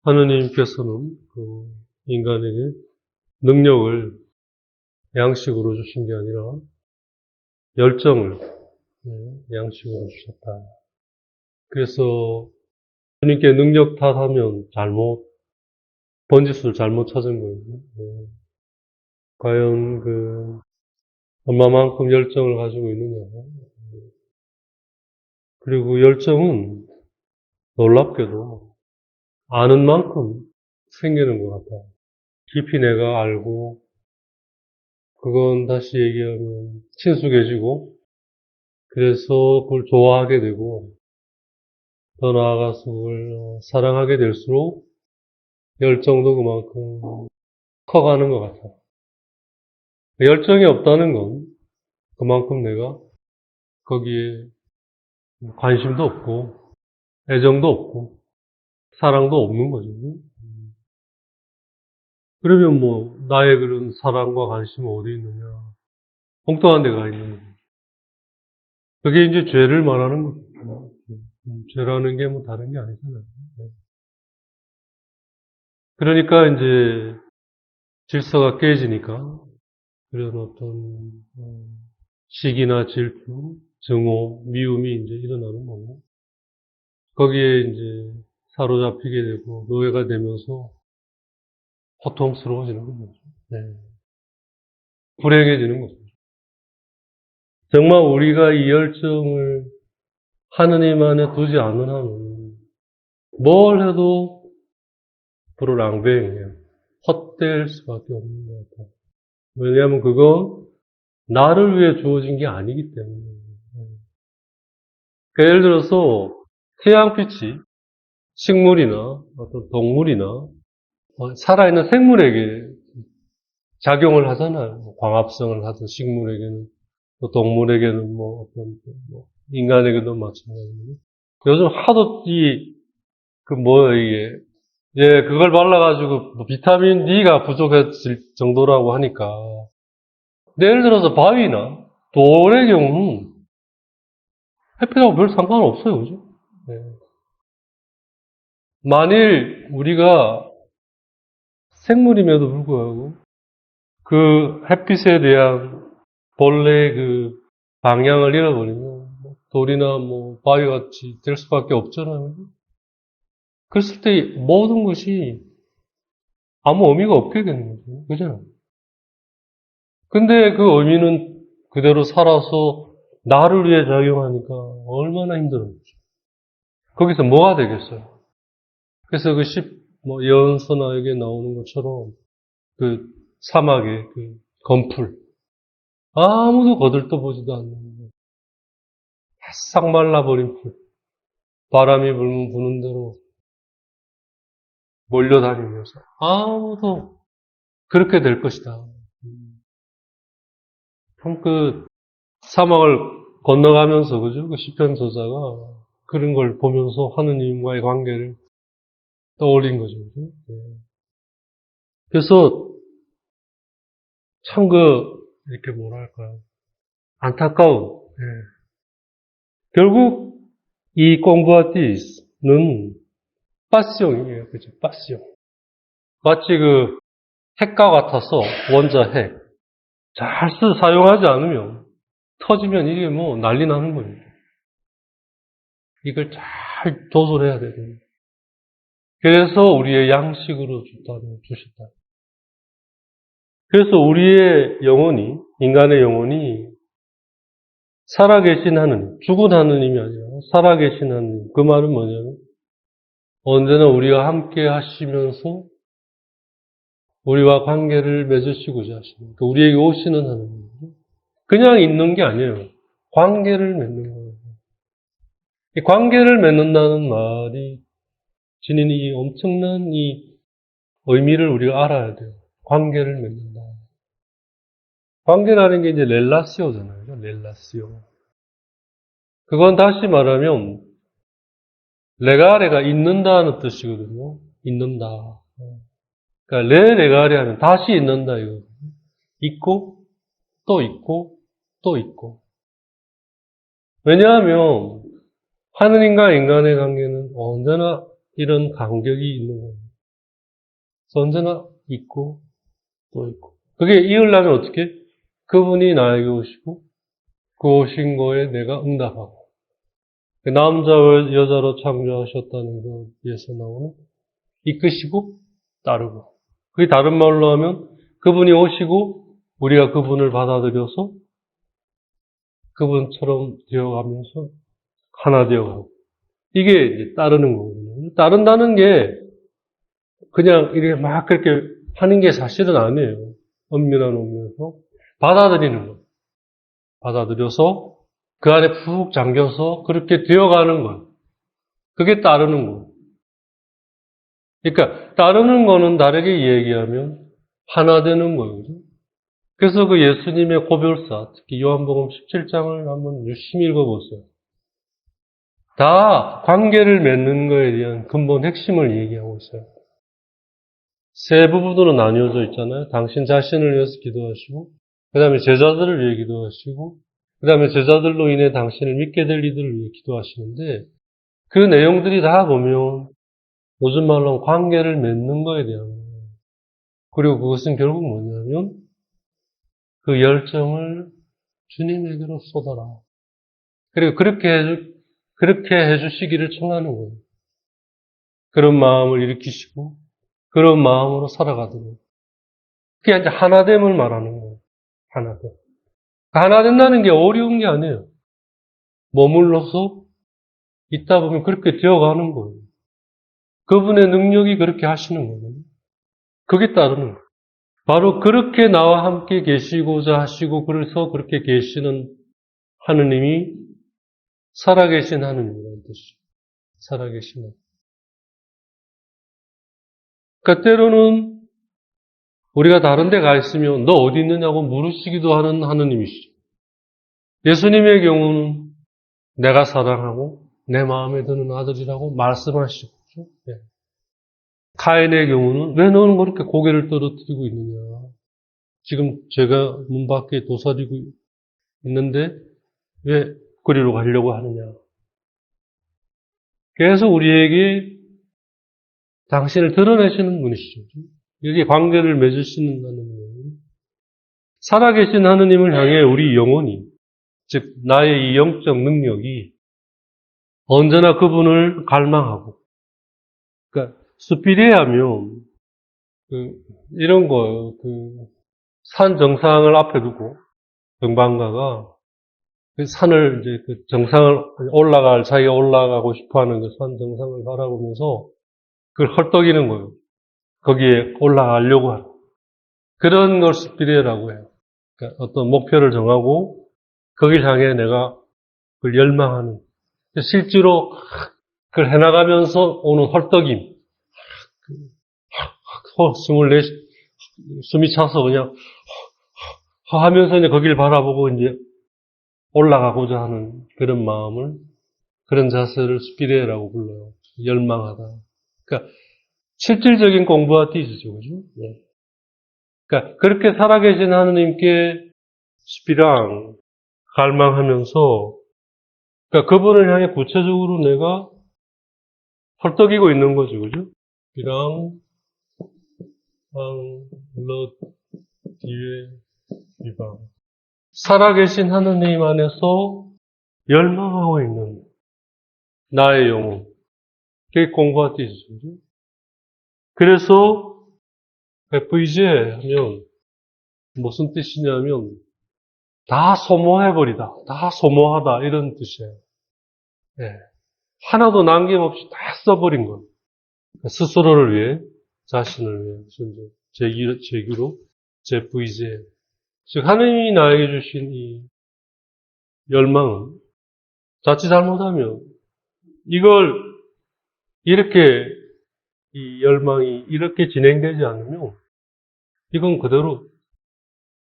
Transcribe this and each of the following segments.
하느님께서는 그 인간에게 능력을 양식으로 주신 게 아니라 열정을 양식으로 주셨다. 그래서 주님께 능력 탓하면 번지수를 잘못 찾은 거예요. 과연 얼마만큼 열정을 가지고 있느냐. 그리고 열정은 놀랍게도 아는 만큼 생기는 것 같아요. 깊이 내가 알고, 그건 다시 얘기하면 친숙해지고, 그래서 그걸 좋아하게 되고, 더 나아가서 그걸 사랑하게 될수록 열정도 그만큼 커가는 것 같아요. 열정이 없다는 건 그만큼 내가 거기에 관심도 없고, 애정도 없고, 사랑도 없는 거죠. 그러면 나의 그런 사랑과 관심은 어디 있느냐? 엉뚱한 데가 있는 거죠. 그게 이제 죄를 말하는 거죠. 죄라는 게 다른 게 아니잖아요. 그러니까 이제 질서가 깨지니까 그런 어떤 시기나 질투, 증오, 미움이 이제 일어나는 거고, 거기에 이제 사로잡히게 되고 노예가 되면서 고통스러워지는 거죠. 네. 불행해지는 거죠. 정말 우리가 이 열정을 하느님 안에 두지 않는 한은 뭘 해도 불을앙배해요. 헛될 수밖에 없는 것 같아요. 왜냐하면 그건 나를 위해 주어진 게 아니기 때문에. 그러니까 예를 들어서 태양빛이 식물이나 어떤 동물이나 살아있는 생물에게 작용을 하잖아요. 광합성을 하든 식물에게는, 또 동물에게는 인간에게도 마찬가지고. 요즘 하도 이게, 그걸 발라가지고 비타민 D가 부족해질 정도라고 하니까. 예를 들어서 바위나 돌의 경우는 햇빛하고 별 상관없어요, 그죠? 네. 만일 우리가 생물임에도 불구하고 그 햇빛에 대한 본래의 그 방향을 잃어버리면 돌이나 바위같이 될 수밖에 없잖아요. 그랬을 때 모든 것이 아무 의미가 없게 되는 거죠. 그죠? 근데 그 의미는 그대로 살아서 나를 위해 작용하니까 얼마나 힘들어요. 거기서 뭐가 되겠어요? 그래서 예언서나 여기에 나오는 것처럼 그 사막의 그 검풀. 아무도 거들떠보지도 않는 바싹 말라버린 풀. 바람이 불면 부는 대로 몰려다니면서 아무도 그렇게 될 것이다. 참 사막을 건너가면서 그죠? 그 시편 저자가 그런 걸 보면서 하느님과의 관계를 떠올린 거죠. 그죠? 그래서 참 이렇게 뭐랄까요. 안타까운. 결국 이 꽁부아티스는 파시용이에요. 그죠? 파시용. 마치 핵과 같아서 원자 핵. 사용하지 않으면 터지면 이게 난리 나는 거예요. 이걸 잘 조절해야 되거든요. 그래서 우리의 양식으로 주셨다. 그래서 우리의 영혼이, 인간의 영혼이 살아계신 하느님, 죽은 하느님이 아니라 살아계신 하느님. 그 말은 뭐냐면 언제나 우리와 함께 하시면서 우리와 관계를 맺으시고자 하십니다. 우리에게 오시는 하느님. 그냥 있는 게 아니에요. 관계를 맺는 거예요. 이 관계를 맺는다는 말이 지닌 이 엄청난 이 의미를 우리가 알아야 돼요. 관계를 맺는다. 관계라는 게 이제 렐라시오잖아요. 렐라시오. 그건 다시 말하면 레가레가 있는다는 뜻이거든요. 있는다. 그러니까 레가레 하면 다시 있는다 이거. 있고 또 있고 또 있고. 왜냐하면 하느님과 인간의 관계는 언제나 이런 간격이 있는 거예요. 그래서 언제나 있고 또 있고. 그게 이으려면 어떻게? 그분이 나에게 오시고 그 오신 거에 내가 응답하고. 남자와 여자로 창조하셨다는 것에서 나오는 이끄시고 따르고. 그게 다른 말로 하면 그분이 오시고 우리가 그분을 받아들여서 그분처럼 되어가면서 하나 되어가고. 이게 이제 따르는 거거든요. 따른다는 게 그냥 이렇게 막 그렇게 하는 게 사실은 아니에요. 엄밀한 의미에서 받아들이는 거예요. 받아들여서 그 안에 푹 잠겨서 그렇게 되어가는 거예요. 그게 따르는 거예요. 그러니까 따르는 거는 다르게 얘기하면 하나 되는 거예요. 그래서 그 예수님의 고별사, 특히 요한복음 17장을 한번 유심히 읽어보세요. 다 관계를 맺는 거에 대한 근본 핵심을 얘기하고 있어요. 세 부분으로 나뉘어져 있잖아요. 당신 자신을 위해서 기도하시고, 그 다음에 제자들을 위해 기도하시고, 그 다음에 제자들로 인해 당신을 믿게 될 이들을 위해 기도하시는데, 그 내용들이 다 보면, 요즘 말로 하면 관계를 맺는 거에 대한 거예요. 그리고 그것은 결국 뭐냐면, 그 열정을 주님에게로 쏟아라. 그리고 그렇게 해주시기를 청하는 거예요. 그런 마음을 일으키시고, 그런 마음으로 살아가도록. 그게 이제 하나됨을 말하는 거예요. 하나됨. 하나 된다는 게 어려운 게 아니에요. 머물러서 있다 보면 그렇게 되어가는 거예요. 그분의 능력이 그렇게 하시는 거예요. 그게 따르는 거예요. 바로 그렇게 나와 함께 계시고자 하시고 그래서 그렇게 계시는 하느님이 살아계신 하느님이라는 뜻이죠. 살아계신 하느님. 그러니까 때로는 우리가 다른 데 가 있으면 너 어디 있느냐고 물으시기도 하는 하느님이시죠. 예수님의 경우는 내가 사랑하고 내 마음에 드는 아들이라고 말씀하시죠. 네. 카인의 경우는 왜 너는 그렇게 고개를 떨어뜨리고 있느냐. 지금 제가 문 밖에 도사리고 있는데 왜 그리로 가려고 하느냐. 그래서 우리에게 당신을 드러내시는 분이시죠. 여기 관계를 맺으시는 하느님. 살아계신 하느님을 향해 우리 영혼이, 즉 나의 이 영적 능력이 언제나 그분을 갈망하고, 그러니까 수피리하면 이런 거예요. 산 정상을 앞에 두고 등반가가 그 산을 이제 그 정상을 자기가 올라가고 싶어하는 그 산 정상을 바라보면서 그걸 헐떡이는 거예요. 거기에 올라가려고 하는 그런 걸 수피리라고 해요. 그러니까 어떤 목표를 정하고 거길 향해 내가 그걸 열망하는. 실제로 그걸 해나가면서 오는 헐떡임. 숨이 차서 그냥 하면서 이제 거기를 바라보고 이제 올라가고자 하는 그런 마음을, 그런 자세를 스피레라고 불러요. 열망하다. 그러니까 실질적인 공부와 뜻이죠, 그죠? 네. 그러니까 그렇게 살아계신 하느님께 스피랑 갈망하면서, 그러니까 그분을 향해 구체적으로 내가 헐떡이고 있는 거죠, 그죠? 스피랑 러 뒤에 비방. 살아계신 하느님 안에서 열망하고 있는 나의 영혼. 그게 공부와 뜻이죠. 그래서 FEJ 하면 무슨 뜻이냐면 다 소모해버리다. 다 소모하다. 이런 뜻이에요. 네. 하나도 남김없이 다 써버린 것. 스스로를 위해, 자신을 위해. 제기로 FEJ. 즉 하느님이 나에게 주신 이 열망은 자칫 잘못하면 이걸 이렇게 이 열망이 이렇게 진행되지 않으면 이건 그대로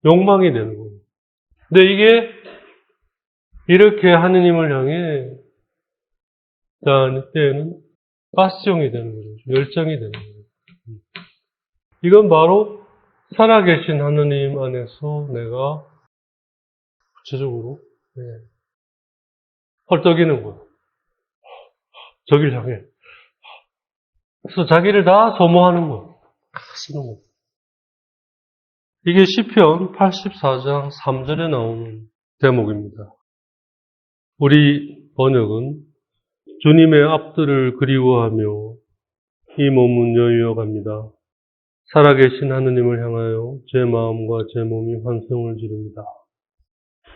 욕망이 되는 거예요. 근데 이게 이렇게 하느님을 향해 자는 때에는 파시형이 되는 거죠. 열정이 되는 거예요. 이건 바로 살아계신 하느님 안에서 내가 구체적으로 헐떡이는 거예요. 저길 향해. 그래서 자기를 다 소모하는 거예요. 쓰는 겁니다. 이게 시편 84장 3절에 나오는 대목입니다. 우리 번역은 주님의 앞들을 그리워하며 이 몸은 여유어갑니다. 살아계신 하느님을 향하여 제 마음과 제 몸이 환성을 지릅니다.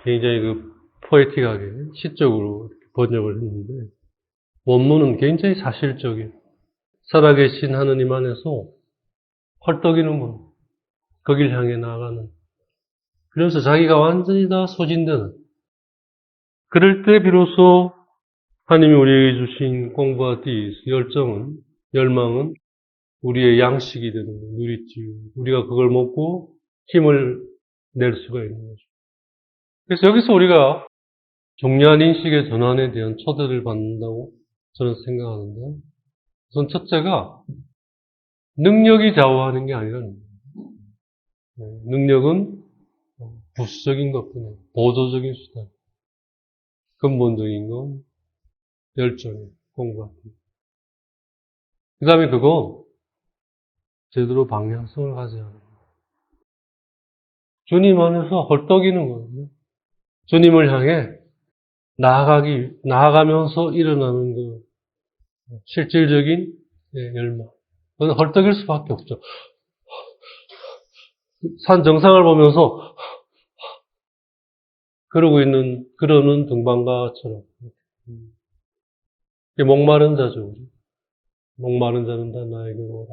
굉장히 포에틱하게 시적으로 번역을 했는데 원문은 굉장히 사실적이에요. 살아계신 하느님 안에서 헐떡이는 분, 거길 향해 나아가는. 그래서 자기가 완전히 다 소진되는. 그럴 때 비로소 하나님이 우리에게 주신 공부와 띠, 열정은, 열망은 우리의 양식이 되는 거예요. 누리띠. 우리가 그걸 먹고 힘을 낼 수가 있는 거죠. 그래서 여기서 우리가 종려한 인식의 전환에 대한 초대를 받는다고 저는 생각하는데, 우선 첫째가 능력이 좌우하는 게 아니라는 거예요. 능력은 부수적인 것뿐이에요. 보조적인 수단. 근본적인 건 열정이에요. 공부하기. 그 다음에 그건 제대로 방향성을 가져야 합니다. 주님 안에서 헐떡이는 거거든요. 주님을 향해 나아가면서 일어나는 그 실질적인 열망. 그건 헐떡일 수밖에 없죠. 산 정상을 보면서 그러는 등반가처럼. 목마른 자죠. 목마른 자는 다 나에게 오라.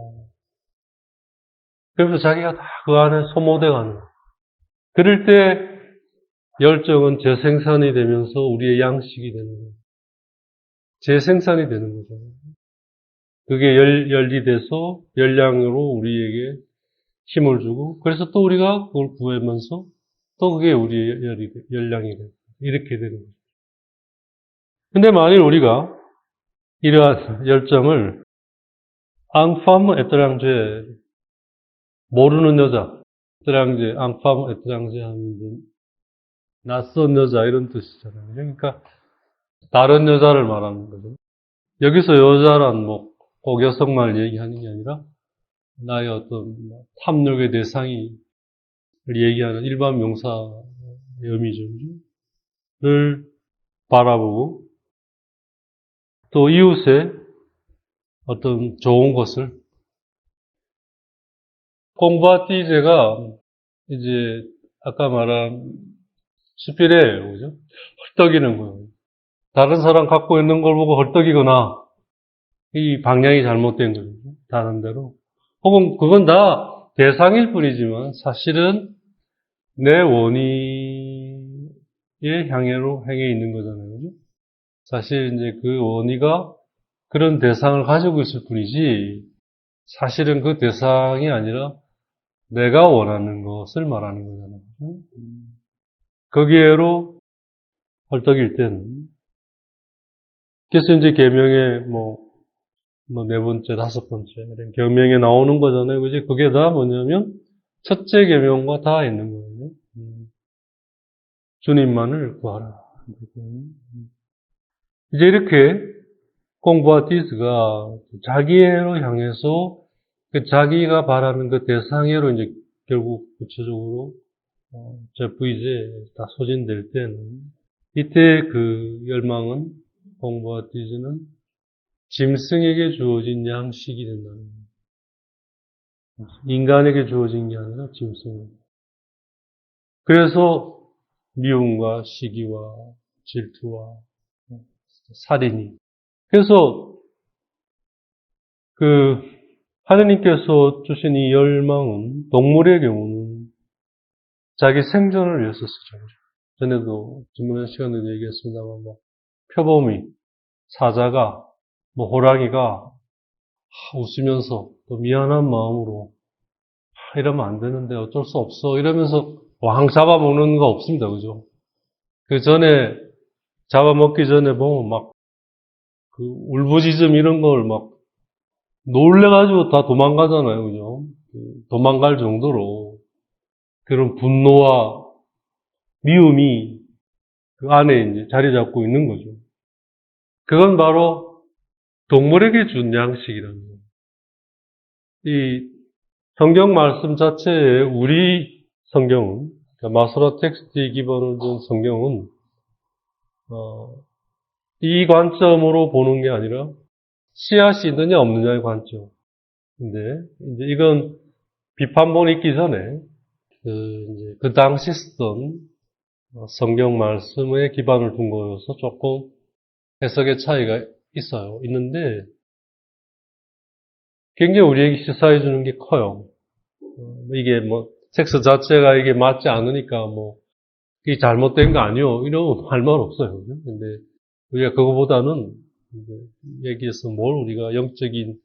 그래서 자기가 다 그 안에 소모돼 가는 거예요. 그럴 때 열정은 재생산이 되면서 우리의 양식이 되는 거예요. 재생산이 되는 거죠. 그게 열이 돼서 열량으로 우리에게 힘을 주고, 그래서 또 우리가 그걸 구하면서 또 그게 우리의 열량이 돼요. 이렇게 되는 거죠. 근데 만일 우리가 이러한 열정을 앙팜 에트랑제, 모르는 여자, 에트랑제, 앙팜 에트랑제 하면 낯선 여자 이런 뜻이잖아요. 그러니까 다른 여자를 말하는 거죠. 여기서 여자란 꼭 여성만 얘기하는 게 아니라 나의 어떤 탐욕의 대상이 얘기하는 일반 명사의 의미죠. 를 바라보고 또 이웃의 어떤 좋은 것을 공부아띠제가 이제 아까 말한 수필이에요. 그죠? 헐떡이는 거예요. 다른 사람 갖고 있는 걸 보고 헐떡이거나 이 방향이 잘못된 거죠. 다른 대로. 혹은 그건 다 대상일 뿐이지만 사실은 내 원의의 향해로 행해 있는 거잖아요. 그죠? 사실 이제 그 원의가 그런 대상을 가지고 있을 뿐이지 사실은 그 대상이 아니라 내가 원하는 것을 말하는 거잖아요. 거기에로 헐떡일 때는 그래서 이제 계명의 네 번째, 다섯 번째 이런 계명에 나오는 거잖아요. 그지? 그게 다 뭐냐면 첫째 계명과 다 있는 거예요. 주님만을 구하라. 이제 이렇게 공부와 디스가 자기애로 향해서 그 자기가 바라는 그 대상애로 이제 결국 구체적으로 제프이제 다 소진될 때는 이때 그 열망은 공부와 디스는 짐승에게 주어진 양식이 된다는 거예요. 인간에게 주어진 게 아니라 짐승에게. 그래서 미움과 시기와 질투와 살인이. 그래서 하느님께서 주신 이 열망은 동물의 경우는 자기 생존을 위해서 쓰죠. 전에도 지난 시간에도 얘기했습니다만 표범이, 사자가, 호랑이가 웃으면서 또 미안한 마음으로 이러면 안 되는데 어쩔 수 없어 이러면서 왕 잡아먹는 거 없습니다. 그죠? 그 전에 잡아먹기 전에 보면 울부짖음 이런 걸 놀래가지고 다 도망가잖아요. 그죠? 도망갈 정도로 그런 분노와 미움이 그 안에 이제 자리 잡고 있는 거죠. 그건 바로 동물에게 준 양식이라는 거예요. 성경 말씀 자체에 우리 성경은, 그러니까 마소라 텍스트에 기반을 둔 성경은, 이 관점으로 보는 게 아니라, 씨앗이 있느냐 없느냐의 관점. 근데, 이제 이건 비판본이 있기 전에, 그 당시 쓰던 성경 말씀에 기반을 둔 거여서 조금 해석의 차이가 있어요. 있는데, 굉장히 우리에게 시사해 주는 게 커요. 이게 텍스트 자체가 이게 맞지 않으니까 이게 잘못된 거 아니요. 이런 할 말 없어요. 근데 우리가 그거보다는 여기에서 뭘 우리가 영신적인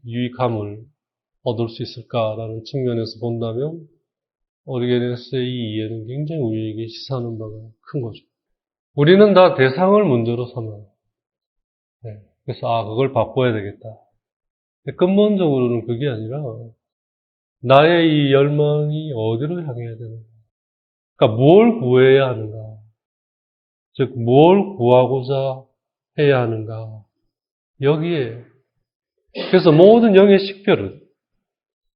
유익함을 얻을 수 있을까라는 측면에서 본다면 오리게네스의 이 이해는 굉장히 우리에게 시사하는 바가 큰 거죠. 우리는 다 대상을 문제로 삼아요. 네. 그래서 그걸 바꿔야 되겠다. 근본적으로는 그게 아니라 나의 이 열망이 어디로 향해야 되는가. 그러니까 뭘 구해야 하는가. 즉 뭘 구하고자 해야 하는가. 여기에 그래서 모든 영의 식별은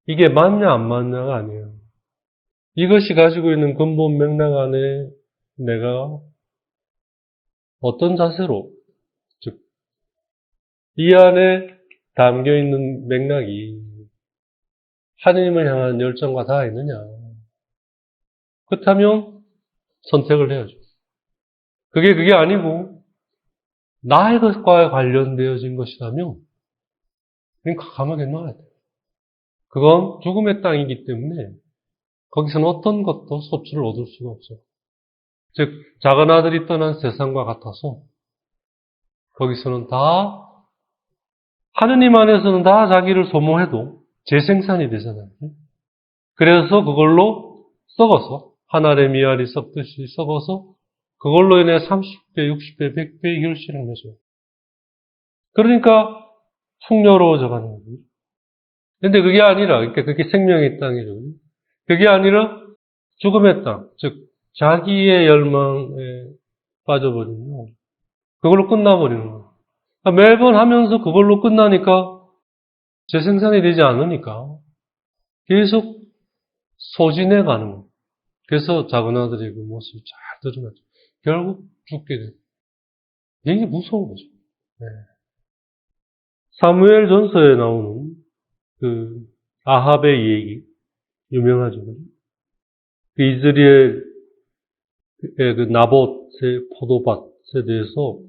이게 맞냐 안 맞냐가 아니에요. 이것이 가지고 있는 근본 맥락 안에 내가 어떤 자세로, 즉 이 안에 담겨 있는 맥락이 하느님을 향한 열정과 닿아 있느냐. 그렇다면 선택을 해야죠. 그게 아니고 나의 것과 관련되어진 것이라면 그냥 과감하게 놔야 돼요. 그건 죽음의 땅이기 때문에 거기서는 어떤 것도 섭취를 얻을 수가 없어요. 즉 작은 아들이 떠난 세상과 같아서 거기서는 다 하느님 안에서는 다 자기를 소모해도 재생산이 되잖아요. 그래서 그걸로 썩어서 한 알의 미알이 썩듯이 썩어서 그걸로 인해 30배, 60배, 100배의 결실을 맺어요. 그러니까 풍요로워져 가는 거예요. 근데 그게 아니라, 그러니까 그게 생명의 땅이죠. 그게 아니라 죽음의 땅, 즉 자기의 열망에 빠져버리면 그걸로 끝나버리는 거예요. 그러니까 매번 하면서 그걸로 끝나니까 재생산이 되지 않으니까 계속 소진해 가는 거예요. 그래서 작은 아들이 그 모습이 잘 드러나죠. 결국 죽게 돼요. 이게 무서운 거죠. 네. 사무엘 전서에 나오는 그 아합의 얘기 유명하죠. 그 이스라엘의 그 나봇의 포도밭에 대해서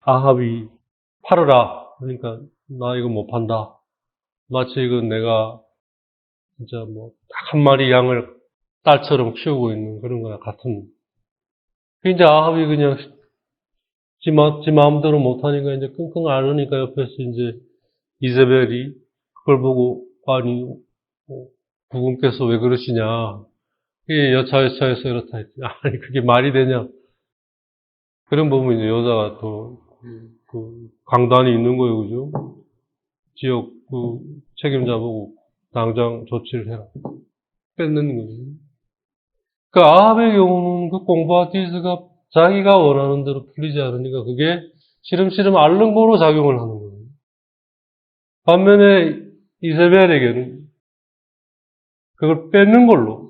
아합이 팔아라. 그러니까 나 이거 못 판다. 마치 이건 내가 진짜 딱 한 마리 양을 딸처럼 키우고 있는 그런 거나 같은. 이제 아합이 그냥 지 마음대로 못하니까 이제 끙끙 앓으니까 옆에서 이제 이세벨이 그걸 보고 아니 부군께서 왜 그러시냐. 이게 여차여차해서 이렇다 했지. 아니 그게 말이 되냐. 그런 부분이 이제 여자가 또 강단이 있는 거예요. 그죠? 지역 책임자 보고 당장 조치를 해라. 뺏는 거죠. 그 아합의 경우는 그 공바티스가 자기가 원하는 대로 풀리지 않으니까 그게 시름시름 앓는 거로 작용을 하는 거예요. 반면에 이세벨에게는 그걸 뺏는 걸로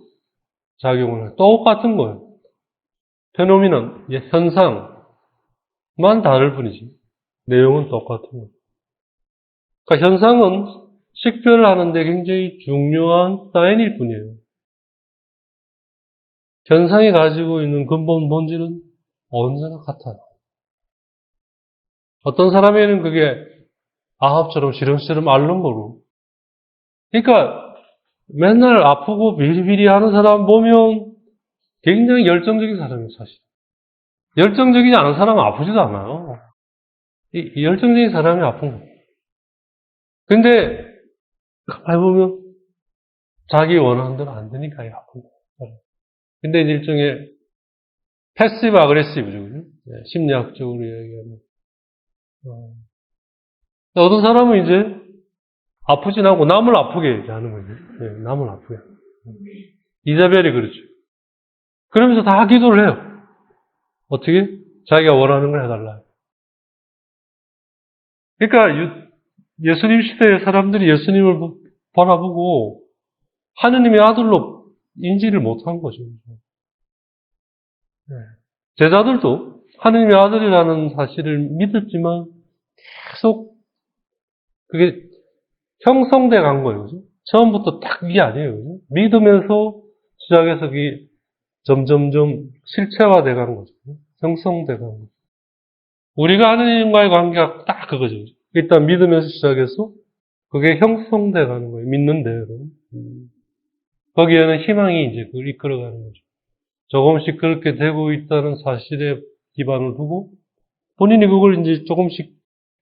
작용을 해요. 똑같은 거예요. 페노미넌, 현상만 다를 뿐이지. 내용은 똑같은 거예요. 그러니까 현상은 식별을 하는데 굉장히 중요한 사인일 뿐이에요. 현상이 가지고 있는 근본 본질은 언제나 같아요. 어떤 사람에게는 그게 아합처럼 시름시름 앓는 거로. 그러니까 맨날 아프고 비리비리 하는 사람 보면 굉장히 열정적인 사람이에요, 사실. 열정적이지 않은 사람은 아프지도 않아요. 이 열정적인 사람이 아픈 거예요. 근데 가만히 보면 자기 원하는 대로 안 되니까 아픈 거예요. 근데 일종의 패시브 아그레시브죠. 그죠? 심리학적으로 이야기하면. 어떤 사람은 이제 아프진 않고 남을 아프게 하는 거죠. 남을 아프게. 이자벨이 그렇죠. 그러면서 다 기도를 해요. 어떻게? 자기가 원하는 걸 해달라. 그러니까 예수님 시대의 사람들이 예수님을 바라보고 하느님의 아들로 인지를 못한 거죠. 제자들도 하느님의 아들이라는 사실을 믿었지만 계속 그게 형성돼 간 거예요. 그죠? 처음부터 딱 이게 아니에요. 그죠? 믿으면서 시작해서 그게 점점점 실체화돼 가는 거죠. 형성돼 가는 거죠. 우리가 하느님과의 관계가 딱 그거죠. 일단 믿으면서 시작해서 그게 형성돼 가는 거예요. 믿는 대로. 거기에는 희망이 이제 그걸 이끌어가는 거죠. 조금씩 그렇게 되고 있다는 사실에 기반을 두고 본인이 그걸 이제 조금씩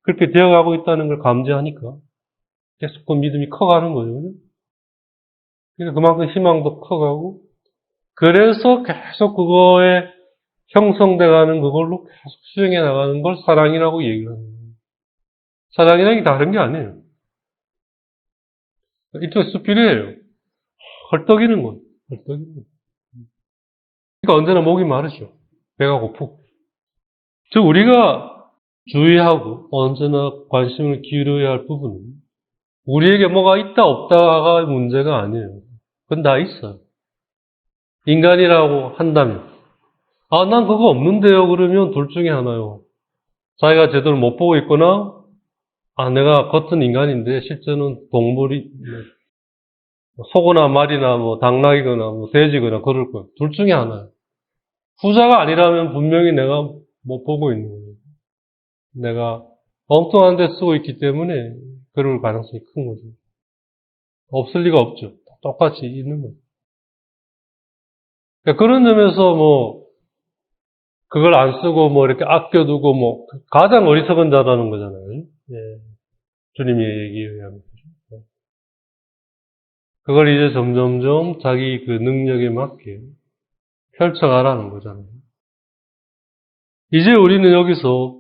그렇게 되어가고 있다는 걸 감지하니까 계속 그 믿음이 커가는 거죠. 그러니까 그만큼 희망도 커가고 그래서 계속 그거에 형성돼가는 그걸로 계속 수행해 나가는 걸 사랑이라고 얘기를 하는 거예요. 사랑이라는 게 다른 게 아니에요. 이쪽 수필이에요. 헐떡이는 거예요. 헐떡이는 거예요. 그러니까 언제나 목이 마르죠. 배가 고프고. 즉 우리가 주의하고 언제나 관심을 기울여야 할 부분은 우리에게 뭐가 있다 없다가 문제가 아니에요. 그건 다 있어요. 인간이라고 한다면 난 그거 없는데요. 그러면 둘 중에 하나요. 자기가 제대로 못 보고 있거나 내가 겉은 인간인데 실제는 동물이 소거나 말이나 뭐 당나귀거나 뭐 돼지거나 그럴 거예요. 둘 중에 하나예요. 후자가 아니라면 분명히 내가 못 보고 있는 거예요. 내가 엉뚱한 데 쓰고 있기 때문에 그럴 가능성이 큰 거죠. 없을 리가 없죠. 똑같이 있는 거죠. 그러니까 그런 점에서 뭐 그걸 안 쓰고 뭐 이렇게 아껴두고 뭐 가장 어리석은 자라는 거잖아요. 예. 주님의 얘기에 의하면. 그걸 이제 점점점 자기 그 능력에 맞게 펼쳐가라는 거잖아요. 이제 우리는 여기서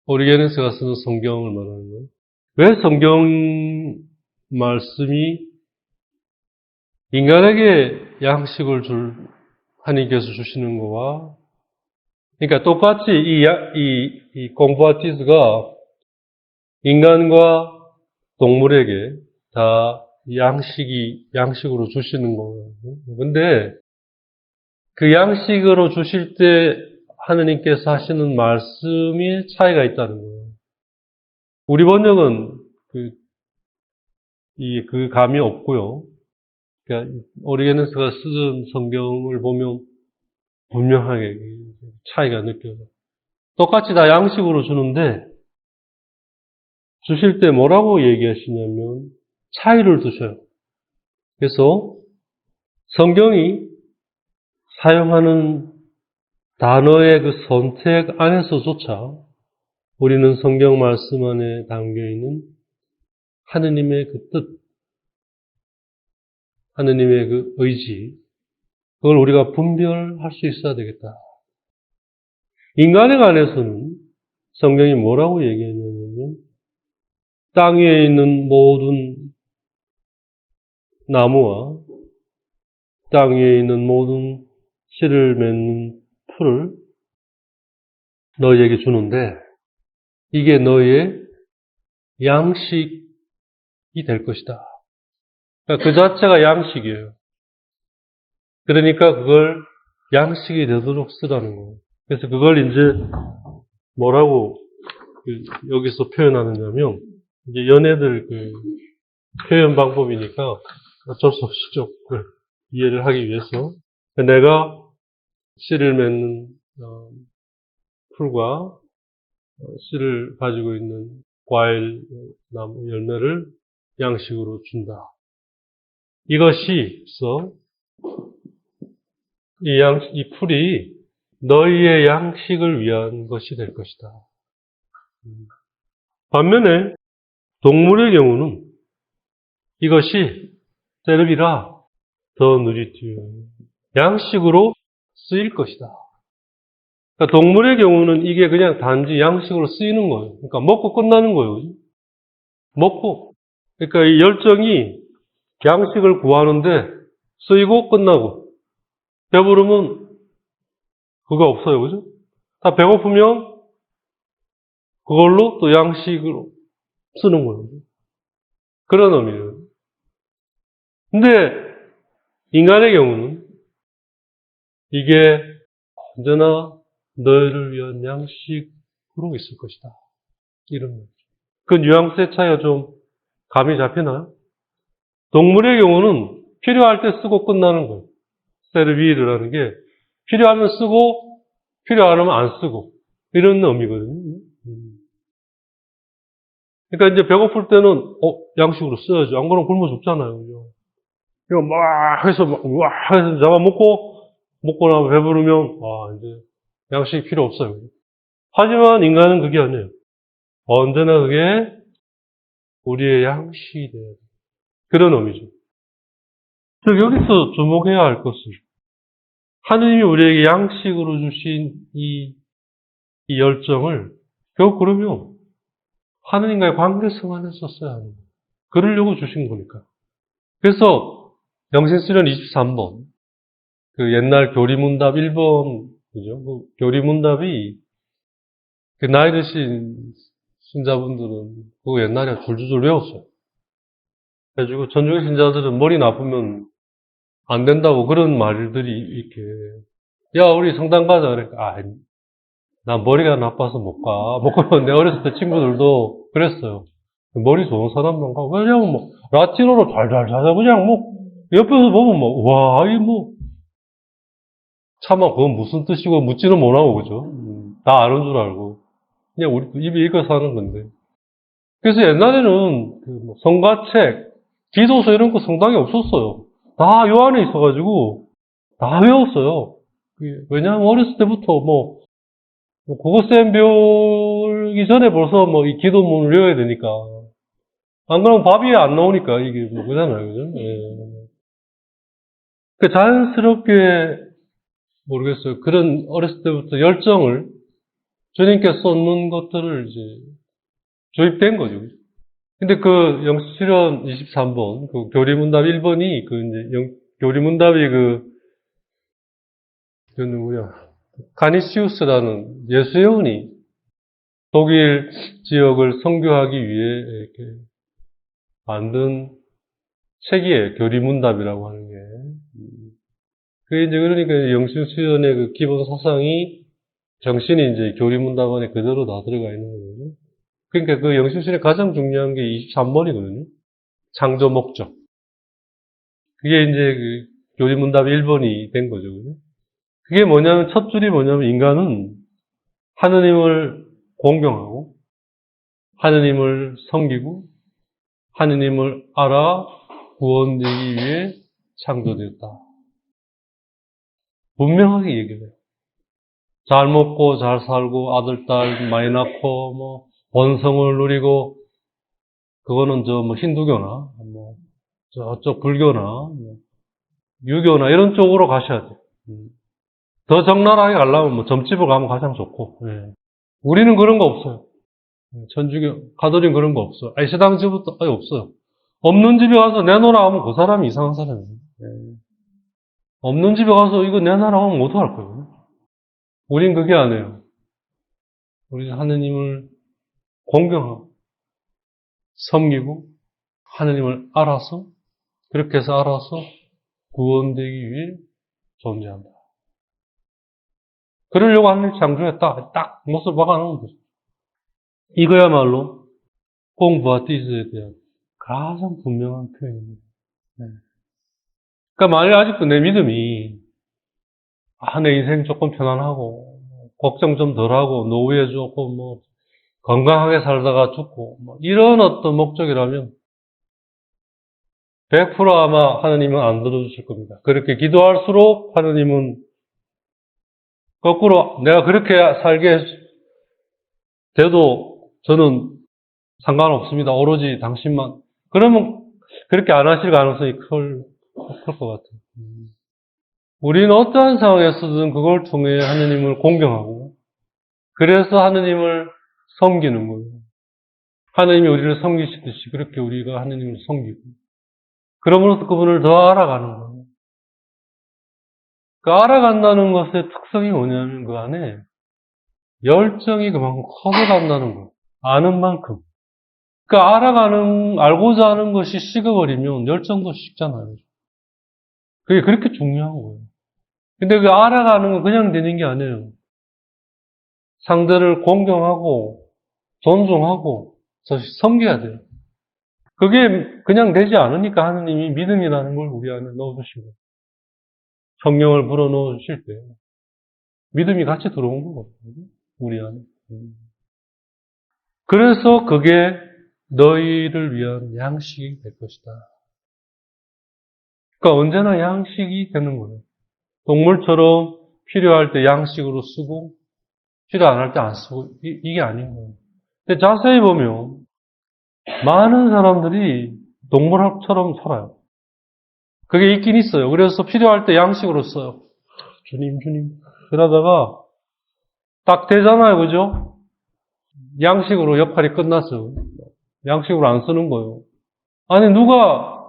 오리게네스가 쓰는 성경을 말하는 거예요. 왜 성경 말씀이 인간에게 양식을 하나님께서 주시는 거와 그러니까 똑같이 이 공부아티스가 인간과 동물에게 다 양식으로 주시는 거예요. 근데 그 양식으로 주실 때 하느님께서 하시는 말씀이 차이가 있다는 거예요. 우리 번역은 그 감이 없고요. 그러니까 오리게네스가 쓰는 성경을 보면 분명하게 차이가 느껴져요. 똑같이 다 양식으로 주는데 주실 때 뭐라고 얘기하시냐면 차이를 두셔요. 그래서 성경이 사용하는 단어의 그 선택 안에서조차 우리는 성경 말씀 안에 담겨있는 하느님의 그 뜻, 하느님의 그 의지, 그걸 우리가 분별할 수 있어야 되겠다. 인간에 관해서는 성경이 뭐라고 얘기하냐면 땅 위에 있는 모든 나무와 땅 위에 있는 모든 씨를 맺는 풀을 너희에게 주는데 이게 너희의 양식이 될 것이다. 그러니까 그 자체가 양식이에요. 그러니까 그걸 양식이 되도록 쓰라는 거예요. 그래서 그걸 이제 뭐라고 여기서 표현하느냐면 이제 연애들 그 표현 방법이니까 어쩔 수 없이 좀 이해를 하기 위해서 내가 씨를 맺는 풀과 씨를 가지고 있는 과일 나무 열매를 양식으로 준다. 이것이 이 풀이 너희의 양식을 위한 것이 될 것이다. 반면에 동물의 경우는 이것이 세르비라 더 누리티유 양식으로 쓰일 것이다. 그러니까 동물의 경우는 이게 그냥 단지 양식으로 쓰이는 거예요. 그러니까 먹고 끝나는 거예요. 먹고. 그러니까 이 열정이 양식을 구하는데 쓰이고 끝나고 배부르면 그거 없어요. 그죠? 다 배고프면 그걸로 또 양식으로 쓰는 거예요. 그런 의미예요. 근데 인간의 경우는 이게 언제나 너희를 위한 양식으로 있을 것이다. 이런 거죠. 그 뉘앙스의 차이가 좀 감이 잡히나요? 동물의 경우는 필요할 때 쓰고 끝나는 거예요. 세르비르라는 게 필요하면 쓰고 필요 안 하면 안 쓰고 이런 의미거든요. 그러니까 이제 배고플 때는 양식으로 써야죠. 안 그러면 굶어 죽잖아요. 그죠? 이거 막 해서 해서 먹고 나면 배부르면 이제 양식이 필요 없어요. 하지만 인간은 그게 아니에요. 언제나 그게 우리의 양식이 돼야 돼요. 그런 의미죠. 즉 여기서 주목해야 할 것은 하느님이 우리에게 양식으로 주신 이 열정을 결국 그러면 하느님과의 관계성 안에서 써야 하는 거예요. 그러려고 주신 거니까. 그래서 영신수련 23번 그 옛날 교리문답 1번이죠. 그 교리문답이 그 나이 드신 신자분들은 그거 옛날에 줄줄줄 외웠어요. 그래가지고 전중의 신자들은 머리 나쁘면 안 된다고 그런 말들이 이렇게 야 우리 성당 가자 그러니까 나 머리가 나빠서 못 가. 못 가면 내 어렸을 때 친구들도 그랬어요. 머리 좋은 사람만 가. 왜냐면 뭐 라틴어로 잘잘 찾아 그냥 뭐 옆에서 보면 뭐 와 이 뭐 차마 그건 무슨 뜻이고 묻지는 못하고 그죠? 다 아는 줄 알고 그냥 우리 입에 익어서 하는 건데. 그래서 옛날에는 그뭐 성가책, 기도서 이런 거 성당에 없었어요. 다 요 안에 있어가지고 다 외웠어요. 왜냐하면 어렸을 때부터 뭐 국어쌤 배우기 전에 벌써 뭐 이 기도문을 외워야 되니까. 안 그러면 밥이 안 나오니까 이게 뭐 그잖아요. 그죠? 예. 그 자연스럽게 모르겠어요. 그런 어렸을 때부터 열정을 주님께 쏟는 것들을 이제 주입된 거죠. 근데 그 영수실현 23번, 그 교리문답 1번이 그 이제 교리문답이 그 누구냐. 가니시우스라는 예수여운이 독일 지역을 선교하기 위해 이렇게 만든 책이에요. 교리문답이라고 하는 게. 그게 이제 그러니까 영수수련의 그 기본 사상이 정신이 이제 교리문답 안에 그대로 다 들어가 있는 거거든요. 그러니까 그 영수수련의 가장 중요한 게 23번이거든요. 창조 목적. 그게 이제 그 교리문답 1번이 된 거죠. 그죠? 그게 뭐냐면 첫 줄이 뭐냐면 인간은 하느님을 공경하고 하느님을 섬기고 하느님을 알아 구원되기 위해 창조되었다. 분명하게 얘기를 해요. 잘 먹고 잘 살고 아들, 딸 많이 낳고 뭐 번성을 누리고 그거는 저 뭐 힌두교나 뭐 저쪽 불교나 뭐 유교나 이런 쪽으로 가셔야 돼요. 더 적나라하게 가려면 뭐 점집을 가면 가장 좋고. 예. 우리는 그런 거 없어요. 천주교, 가톨릭 그런 거 없어요. 시당 집부터 아예 없어요. 없는 집에 가서 내놓으라 하면 그 사람이 이상한 사람이에요. 예. 없는 집에 가서 이거 내놔라 하면 못할 거예요. 우린 그게 아니에요. 우리는 하느님을 공경하고 섬기고 하느님을 알아서 그렇게 해서 알아서 구원되기 위해 존재한다. 그러려고 하느님 창조에 딱 못을 박아놓은 거죠. 이거야말로 공부와 띠스에 대한 가장 분명한 표현입니다. 네. 그러니까 만약 아직도 내 믿음이 내 인생 조금 편안하고 걱정 좀 덜하고 노후에 조금 뭐 건강하게 살다가 죽고 뭐 이런 어떤 목적이라면 100% 아마 하느님은 안 들어주실 겁니다. 그렇게 기도할수록 하느님은 거꾸로 내가 그렇게 살게 돼도 저는 상관없습니다. 오로지 당신만. 그러면 그렇게 안 하실 가능성이 클 것 같아요. 우리는 어떠한 상황에서든 그걸 통해 하느님을 공경하고 그래서 하느님을 섬기는 거예요. 하느님이 우리를 섬기시듯이 그렇게 우리가 하느님을 섬기고 그러므로서 그분을 더 알아가는 거예요. 그 알아간다는 것의 특성이 뭐냐면 그 안에 열정이 그만큼 커져간다는 거예요. 아는 만큼. 그러니까 알고자 하는 것이 식어버리면 열정도 식잖아요. 그게 그렇게 중요한 거예요. 근데 그 알아가는 건 그냥 되는 게 아니에요. 상대를 공경하고, 존중하고, 섬겨야 돼요. 그게 그냥 되지 않으니까 하느님이 믿음이라는 걸 우리 안에 넣어주시고, 성령을 불어넣으실 때, 믿음이 같이 들어온 거거든요. 우리 안에. 그래서 그게 너희를 위한 양식이 될 것이다. 그러니까 언제나 양식이 되는 거예요. 동물처럼 필요할 때 양식으로 쓰고, 필요 안 할 때 안 쓰고, 이게 아닌 거예요. 근데 자세히 보면, 많은 사람들이 동물처럼 살아요. 그게 있긴 있어요. 그래서 필요할 때 양식으로 써요. 주님, 주님. 그러다가 딱 되잖아요. 그죠? 양식으로 역할이 끝났어요. 양식으로 안 쓰는 거예요. 아니, 누가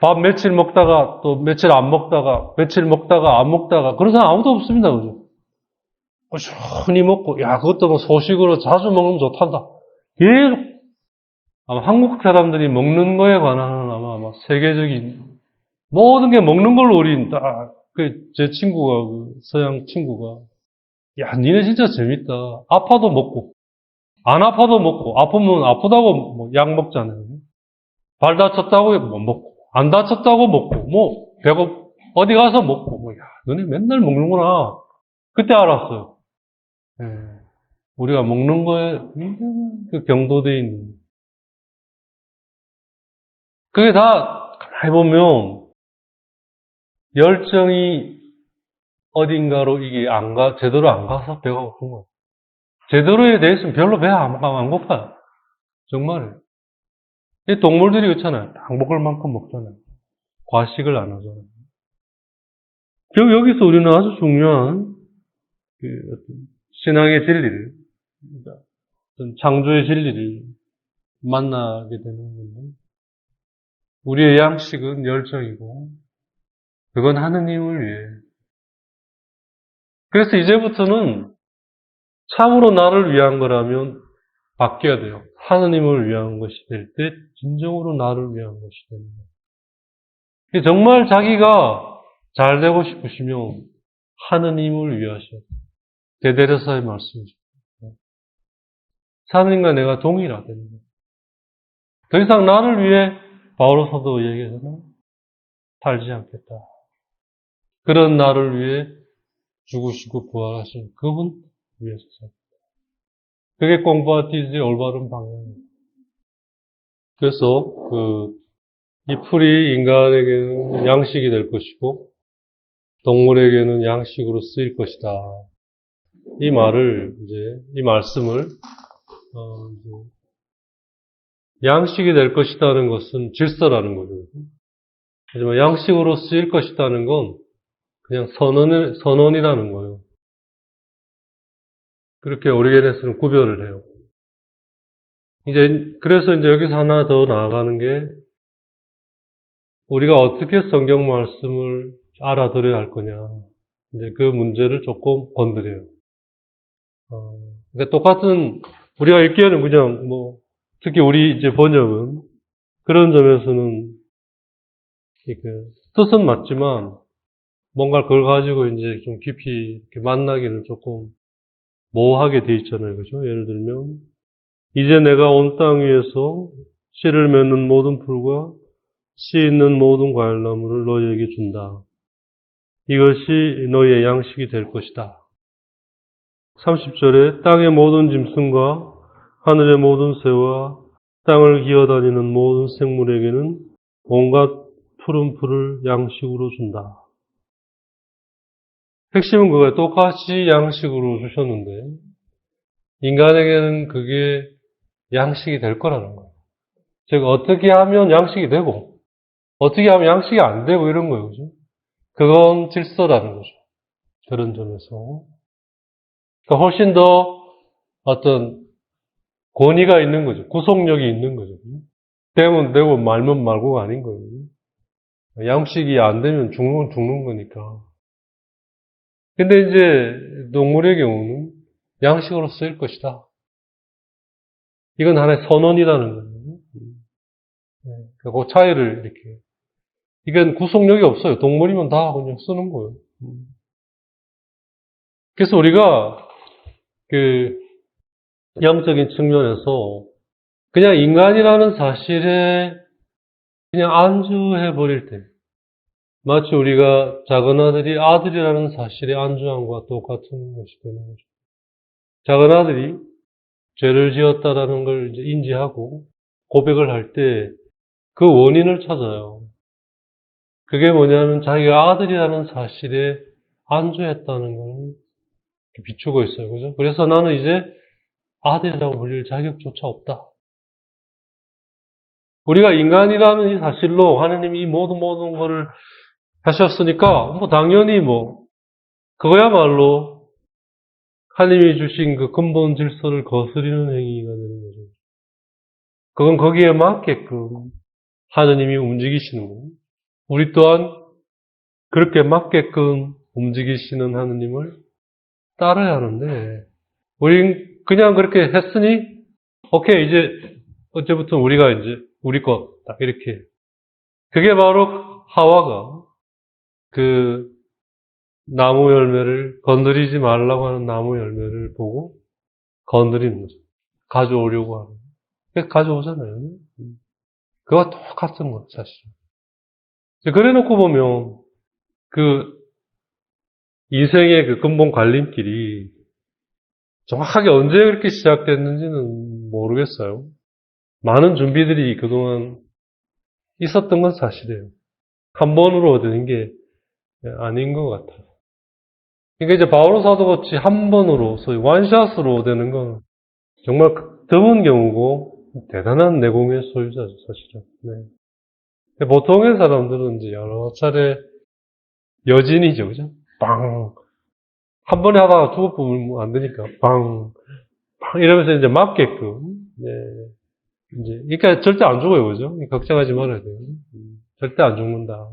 밥 며칠 먹다가 또 며칠 안 먹다가 며칠 먹다가 안 먹다가 그런 사람 아무도 없습니다. 그죠? 꾸준히 먹고, 야, 그것도 뭐 소식으로 자주 먹으면 좋단다. 계속 아마 한국 사람들이 먹는 거에 관한 아마 세계적인 모든 게 먹는 걸로 우린 딱, 제 친구가, 서양 친구가, 야, 니네 진짜 재밌다. 아파도 먹고, 안 아파도 먹고, 아프면 아프다고 약 먹잖아요. 발 다쳤다고 못 먹고, 안 다쳤다고 먹고, 배고, 어디 가서 먹고, 야, 너네 맨날 먹는구나. 그때 알았어요. 예, 우리가 먹는 거에 그 경도돼 있는. 그게 다, 가만히 보면, 열정이 어딘가로 이게 제대로 안 가서 배가 고픈 거예요. 제대로에 대해서는 별로 배가 안 고파요. 정말. 이 동물들이 그렇잖아요. 딱 먹을 만큼 먹잖아요. 과식을 안 하잖아요. 결국 여기서 우리는 아주 중요한 어떤 신앙의 진리를, 그러니까 어떤 창조의 진리를 만나게 되는 건데, 우리의 양식은 열정이고, 그건 하느님을 위해. 그래서 이제부터는 참으로 나를 위한 거라면 바뀌어야 돼요. 하느님을 위한 것이 될 때 진정으로 나를 위한 것이 되는 거예요. 정말 자기가 잘 되고 싶으시면 하느님을 위하셔야 돼요. 대데레사의 말씀이죠. 하느님과 내가 동일하다는 거예요. 더 이상 나를 위해 바오로 사도 얘기하잖아요. 살지 않겠다. 그런 나를 위해 죽으시고 부활하신 그분 위해서 살겠다. 그게 꽁바티즈의 올바른 방향이에요. 그래서 이 풀이 인간에게는 양식이 될 것이고 동물에게는 양식으로 쓰일 것이다. 이 말을 이 말씀을 이제 양식이 될 것이다는 것은 질서라는 거죠. 하지만 양식으로 쓰일 것이다는 건 그냥 선언이라는 거예요. 그렇게 오리겐에서는 구별을 해요. 그래서 여기서 하나 더 나아가는 게 우리가 어떻게 성경 말씀을 알아들어야 할 거냐. 그 문제를 조금 건드려요. 그러니까 똑같은, 우리가 읽기에는 그냥 특히 우리 번역은 그런 점에서는 뜻은 맞지만 뭔가 그걸 가지고 좀 깊이 이렇게 만나기는 조금 모호하게 돼 있잖아요. 그죠? 예를 들면, 이제 내가 온 땅 위에서 씨를 맺는 모든 풀과 씨 있는 모든 과일나무를 너희에게 준다. 이것이 너희의 양식이 될 것이다. 30절에 땅의 모든 짐승과 하늘의 모든 새와 땅을 기어다니는 모든 생물에게는 온갖 푸른 풀을 양식으로 준다. 핵심은 그거예요. 똑같이 양식으로 주셨는데 인간에게는 그게 양식이 될 거라는 거예요. 즉 어떻게 하면 양식이 되고 어떻게 하면 양식이 안 되고 이런 거예요. 그죠? 그건 질서라는 거죠. 그런 점에서. 그러니까 훨씬 더 어떤 권위가 있는 거죠. 구속력이 있는 거죠. 되면 되고 말면 말고가 아닌 거예요. 양식이 안 되면 죽는 거니까. 근데 동물의 경우는 양식으로 쓰일 것이다. 이건 하나의 선언이라는 거예요. 그 차이를 이렇게. 이건 구속력이 없어요. 동물이면 다 그냥 쓰는 거예요. 그래서 우리가 그 영적인 측면에서 그냥 인간이라는 사실에 그냥 안주해 버릴 때, 마치 우리가 작은 아들이 아들이라는 사실에 안주함과 똑같은 것이 되는 거죠. 작은 아들이 죄를 지었다라는 걸 이제 인지하고 고백을 할 때 그 원인을 찾아요. 그게 뭐냐면 자기가 아들이라는 사실에 안주했다는 걸 비추고 있어요. 그죠? 그래서 나는 이제 아들이라고 불릴 자격조차 없다. 우리가 인간이라는 이 사실로 하나님이 이 모든 거를 하셨으니까, 당연히 그거야말로 하나님이 주신 그 근본 질서를 거스리는 행위가 되는 거죠. 그건 거기에 맞게끔 하나님이 움직이시는 거예요. 우리 또한 그렇게 맞게끔 움직이시는 하나님을 따라야 하는데, 우린 그냥 그렇게 했으니, 오케이, 이제, 어제부터 우리가 이제, 우리 것, 딱 이렇게. 그게 바로 하와가 그 나무 열매를, 건드리지 말라고 하는 나무 열매를 보고 건드리는 거죠. 가져오려고 하는. 그래서 가져오잖아요. 그와 똑같은 거, 사실. 그래 놓고 보면, 그, 인생의 그 근본 갈림길이 정확하게 언제 그렇게 시작됐는지는 모르겠어요. 많은 준비들이 그동안 있었던 건 사실이에요. 한 번으로 되는 게 아닌 것 같아요. 그러니까 이제 바오로 사도같이 한 번으로, 소위 원샷으로 되는 건 정말 드문 경우고 대단한 내공의 소유자죠, 사실은. 네. 보통의 사람들은 이제 여러 차례 여진이죠, 그죠? 빵! 한 번에 하다가 죽어보면 안 되니까, 빵! 빵! 이러면서 이제 맞게끔, 네. 이제, 그러니까 절대 안 죽어요, 그죠? 걱정하지 말아야 돼요. 절대 안 죽는다.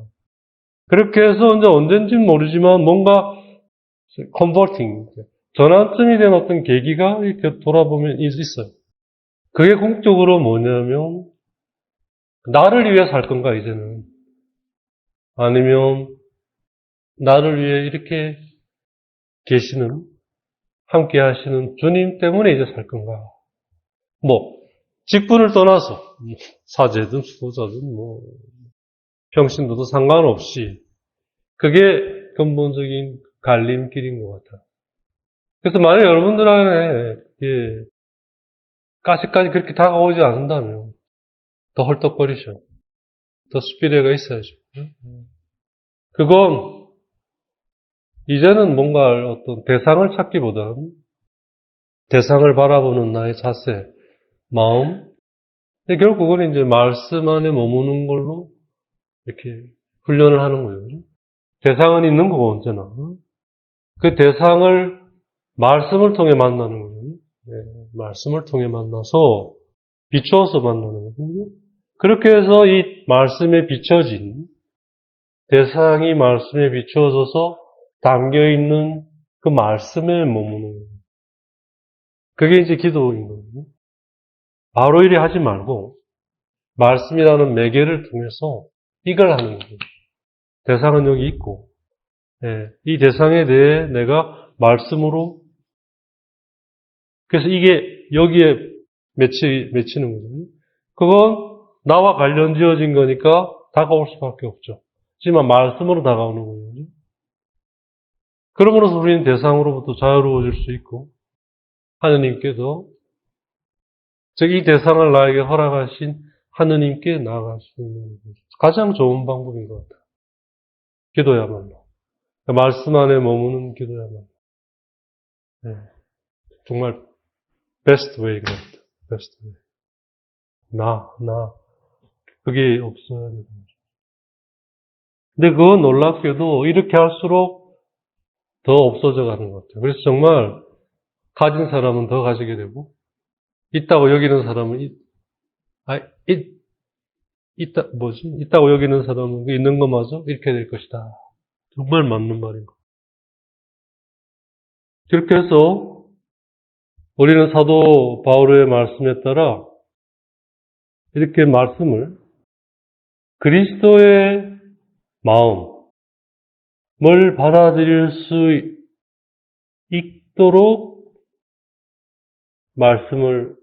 그렇게 해서 이제 언젠지는 모르지만 뭔가 컨버팅, 전환점이 된 어떤 계기가 이렇게 돌아보면 있어요. 그게 궁극적으로 뭐냐면, 나를 위해 살 건가, 이제는. 아니면, 나를 위해 이렇게 계시는, 함께 하시는 주님 때문에 이제 살 건가. 직분을 떠나서, 사제든 수도자든 평신도도 상관없이, 그게 근본적인 갈림길인 것 같아요. 그래서 만약 여러분들 안에, 까지까지 그렇게 다가오지 않는다면, 더 헐떡거리셔. 더 스피드가 있어야죠. 그건, 이제는 뭔가 어떤 대상을 찾기보다는, 대상을 바라보는 나의 자세, 마음, 근데 결국은 이제 말씀 안에 머무는 걸로 이렇게 훈련을 하는 거예요. 대상은 있는 거고, 언제나. 그 대상을 말씀을 통해 만나는 거예요. 네, 말씀을 통해 만나서 비추어서 만나는 거거든요. 그렇게 해서 이 말씀에 비춰진 대상이 말씀에 비추어져서 담겨있는 그 말씀에 머무는 거예요. 그게 이제 기도인 거거든요. 바로 이래 하지 말고 말씀이라는 매개를 통해서 이걸 하는 거예요. 대상은 여기 있고, 이 대상에 대해 내가 말씀으로, 그래서 이게 여기에 맺히는 거거든요. 그건 나와 관련 지어진 거니까 다가올 수밖에 없죠. 하지만 말씀으로 다가오는 거거든요. 그러므로서 우리는 대상으로부터 자유로워질 수 있고, 하느님께서, 즉, 이 대상을 나에게 허락하신 하느님께 나아갈 수 있는 거죠. 가장 좋은 방법인 것 같아요. 기도야말로. 말씀 안에 머무는 기도야말로. 네. 정말 베스트 웨이인 것 같아요. 베스트 웨이. 그게 없어야 되는 거죠. 근데 그건 놀랍게도 이렇게 할수록 더 없어져 가는 것 같아요. 그래서 정말 가진 사람은 더 가지게 되고, 있다고 여기는 사람은, 있다고 여기는 사람은 있는 것마저 이렇게 될 것이다. 정말 맞는 말인 것. 그렇게 해서 우리는 사도 바울의 말씀에 따라 이렇게 말씀을 그리스도의 마음을 받아들일 수 있도록 말씀을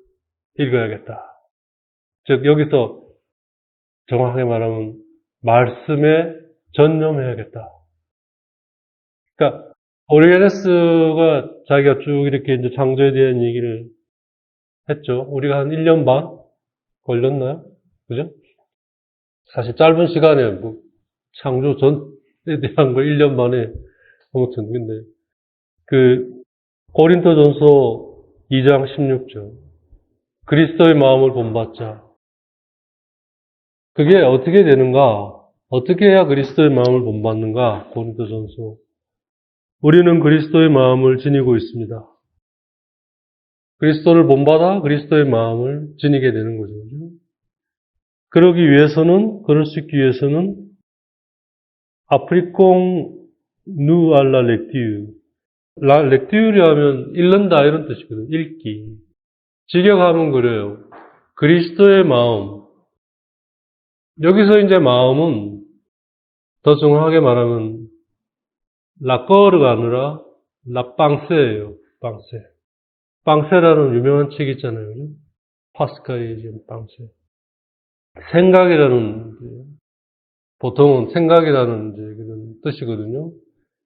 읽어야겠다. 즉 여기서 정확하게 말하면 말씀에 전념해야겠다. 그러니까 오리게네스가 자기가 쭉 이렇게 이제 창조에 대한 얘기를 했죠. 우리가 한 1년 반 걸렸나요? 그죠? 사실 짧은 시간에 뭐 창조 전에 대한 걸 1년 만에 아무튼 근데 고린도전서 2장 16절 그리스도의 마음을 본받자. 그게 어떻게 되는가? 어떻게 해야 그리스도의 마음을 본받는가? 고린도전서. 우리는 그리스도의 마음을 지니고 있습니다. 그리스도를 본받아 그리스도의 마음을 지니게 되는 거죠. 그럴 수 있기 위해서는 아프리콩 누 알라 렉티유. 렉티유라 하면 읽는다 이런 뜻이거든요. 읽기. 직역하면 그래요. 그리스도의 마음. 여기서 이제 마음은 더 정확하게 말하면 라꺼르가 아니라 라빵세예요. 빵세. 빵세라는 유명한 책 있잖아요. 그죠? 파스칼이 지금 빵세. 생각이라는 보통은 생각이라는 그런 뜻이거든요.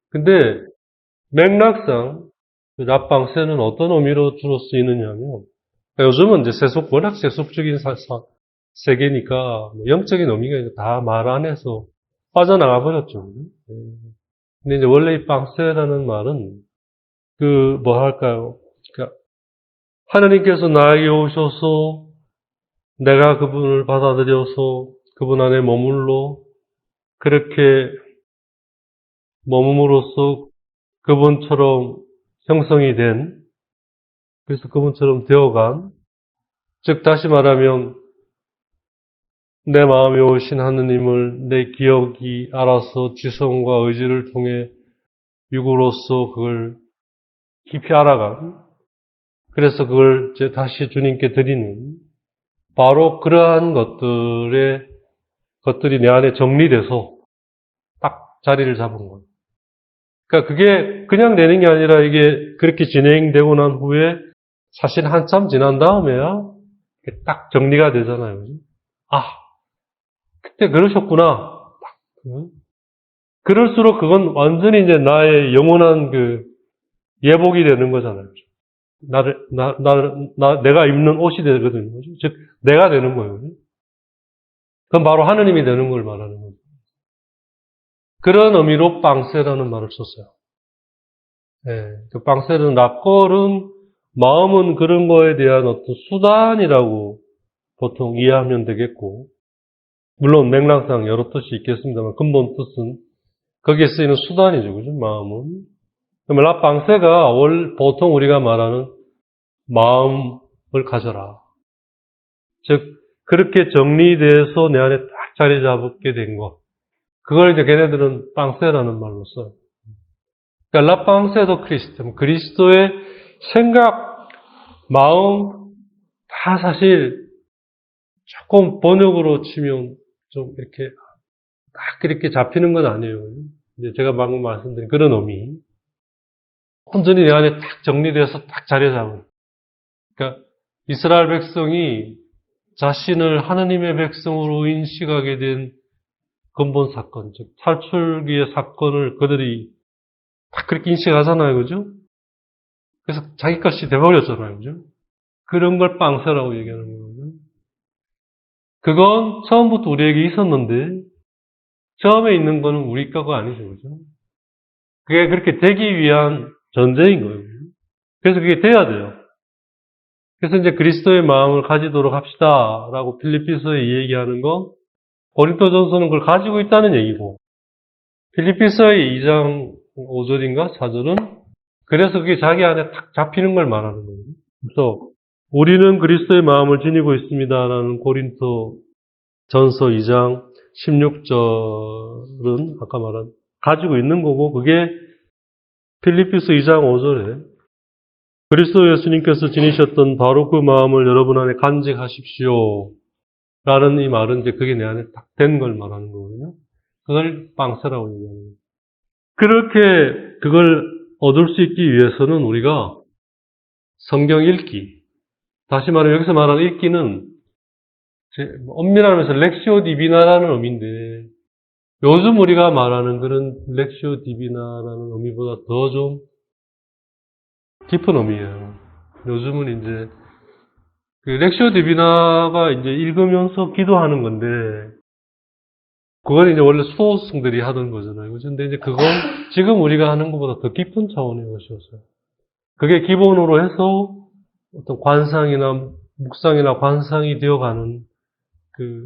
근데 맥락상 라빵세는 어떤 의미로 주로 쓰이느냐면 요즘은 이제 워낙 세속적인 세계니까 영적인 의미가 다 말 안에서 빠져나가 버렸죠. 근데 이제 원래 이 빵세라는 말은 뭐랄까요? 그러니까 하나님께서 나에게 오셔서 내가 그분을 받아들여서 그분 안에 머물러 그렇게 머금으로써 그분처럼 형성이 된 그래서 그분처럼 되어간 즉 다시 말하면 내 마음에 오신 하느님을 내 기억이 알아서 지성과 의지를 통해 육으로서 그걸 깊이 알아간 그래서 그걸 이제 다시 주님께 드리는 바로 그러한 것들이 내 안에 정리돼서 딱 자리를 잡은 거예요. 그러니까 그게 그냥 되는 게 아니라 이게 그렇게 진행되고 난 후에 사실 한참 지난 다음에야 딱 정리가 되잖아요. 아, 그때 그러셨구나. 그럴수록 그건 완전히 이제 나의 영원한 예복이 되는 거잖아요. 내가 입는 옷이 되거든요. 즉, 내가 되는 거예요. 그건 바로 하느님이 되는 걸 말하는 거죠. 그런 의미로 빵세라는 말을 썼어요. 그 빵세는 납골은 마음은 그런 거에 대한 어떤 수단이라고 보통 이해하면 되겠고, 물론 맥락상 여러 뜻이 있겠습니다만 근본 뜻은 거기에 쓰이는 수단이죠, 그죠? 마음은. 그러면 라빵세가 보통 우리가 말하는 마음을 가져라. 즉 그렇게 정리돼서 내 안에 딱 자리 잡게 된 것. 그걸 이제 걔네들은 빵세라는 말로 써요. 그러니까 라빵세도 그리스도의 생각, 마음 다 사실 조금 번역으로 치면 좀 이렇게 딱 그렇게 잡히는 건 아니에요. 이제 제가 방금 말씀드린 그런 의미. 온전히 내 안에 딱 정리돼서 딱 자리 잡은. 그러니까 이스라엘 백성이 자신을 하느님의 백성으로 인식하게 된 근본 사건, 즉 탈출기의 사건을 그들이 딱 그렇게 인식하잖아요, 그죠? 그래서 자기 것이 돼버렸잖아요, 그죠? 그런 걸 빵세라고 얘기하는 거거든요. 그건 처음부터 우리에게 있었는데 처음에 있는 거는 우리 거가 아니죠, 그죠? 그게 그렇게 되기 위한 전제인 거예요. 그래서 그게 돼야 돼요. 그래서 이제 그리스도의 마음을 가지도록 합시다라고 필리피서에 얘기하는 건 고린도전서는 그걸 가지고 있다는 얘기고 필리피서의 2장 5절인가 4절은 그래서 그게 자기 안에 탁 잡히는 걸 말하는 거예요. 그래서 우리는 그리스도의 마음을 지니고 있습니다라는 고린도 전서 2장 16절은 아까 말한 가지고 있는 거고 그게 필리피서 2장 5절에 그리스도 예수님께서 지니셨던 바로 그 마음을 여러분 안에 간직하십시오. 라는 이 말은 이제 그게 내 안에 딱 된 걸 말하는 거거든요. 그걸 빵세라고 얘기하는 거예요. 그렇게 그걸 얻을 수 있기 위해서는 우리가 성경 읽기, 다시 말하면 여기서 말하는 읽기는 엄밀한 의미에서 렉시오 디비나라는 의미인데 요즘 우리가 말하는 그런 렉시오 디비나라는 의미보다 더 좀 깊은 의미예요. 요즘은 이제 그 렉시오 디비나가 이제 읽으면서 기도하는 건데 그건 이제 원래 수도승들이 하던 거잖아요. 근데 이제 그건 지금 우리가 하는 것보다 더 깊은 차원의 것이었어요. 그게 기본으로 해서 어떤 관상이나 묵상이나 관상이 되어가는 그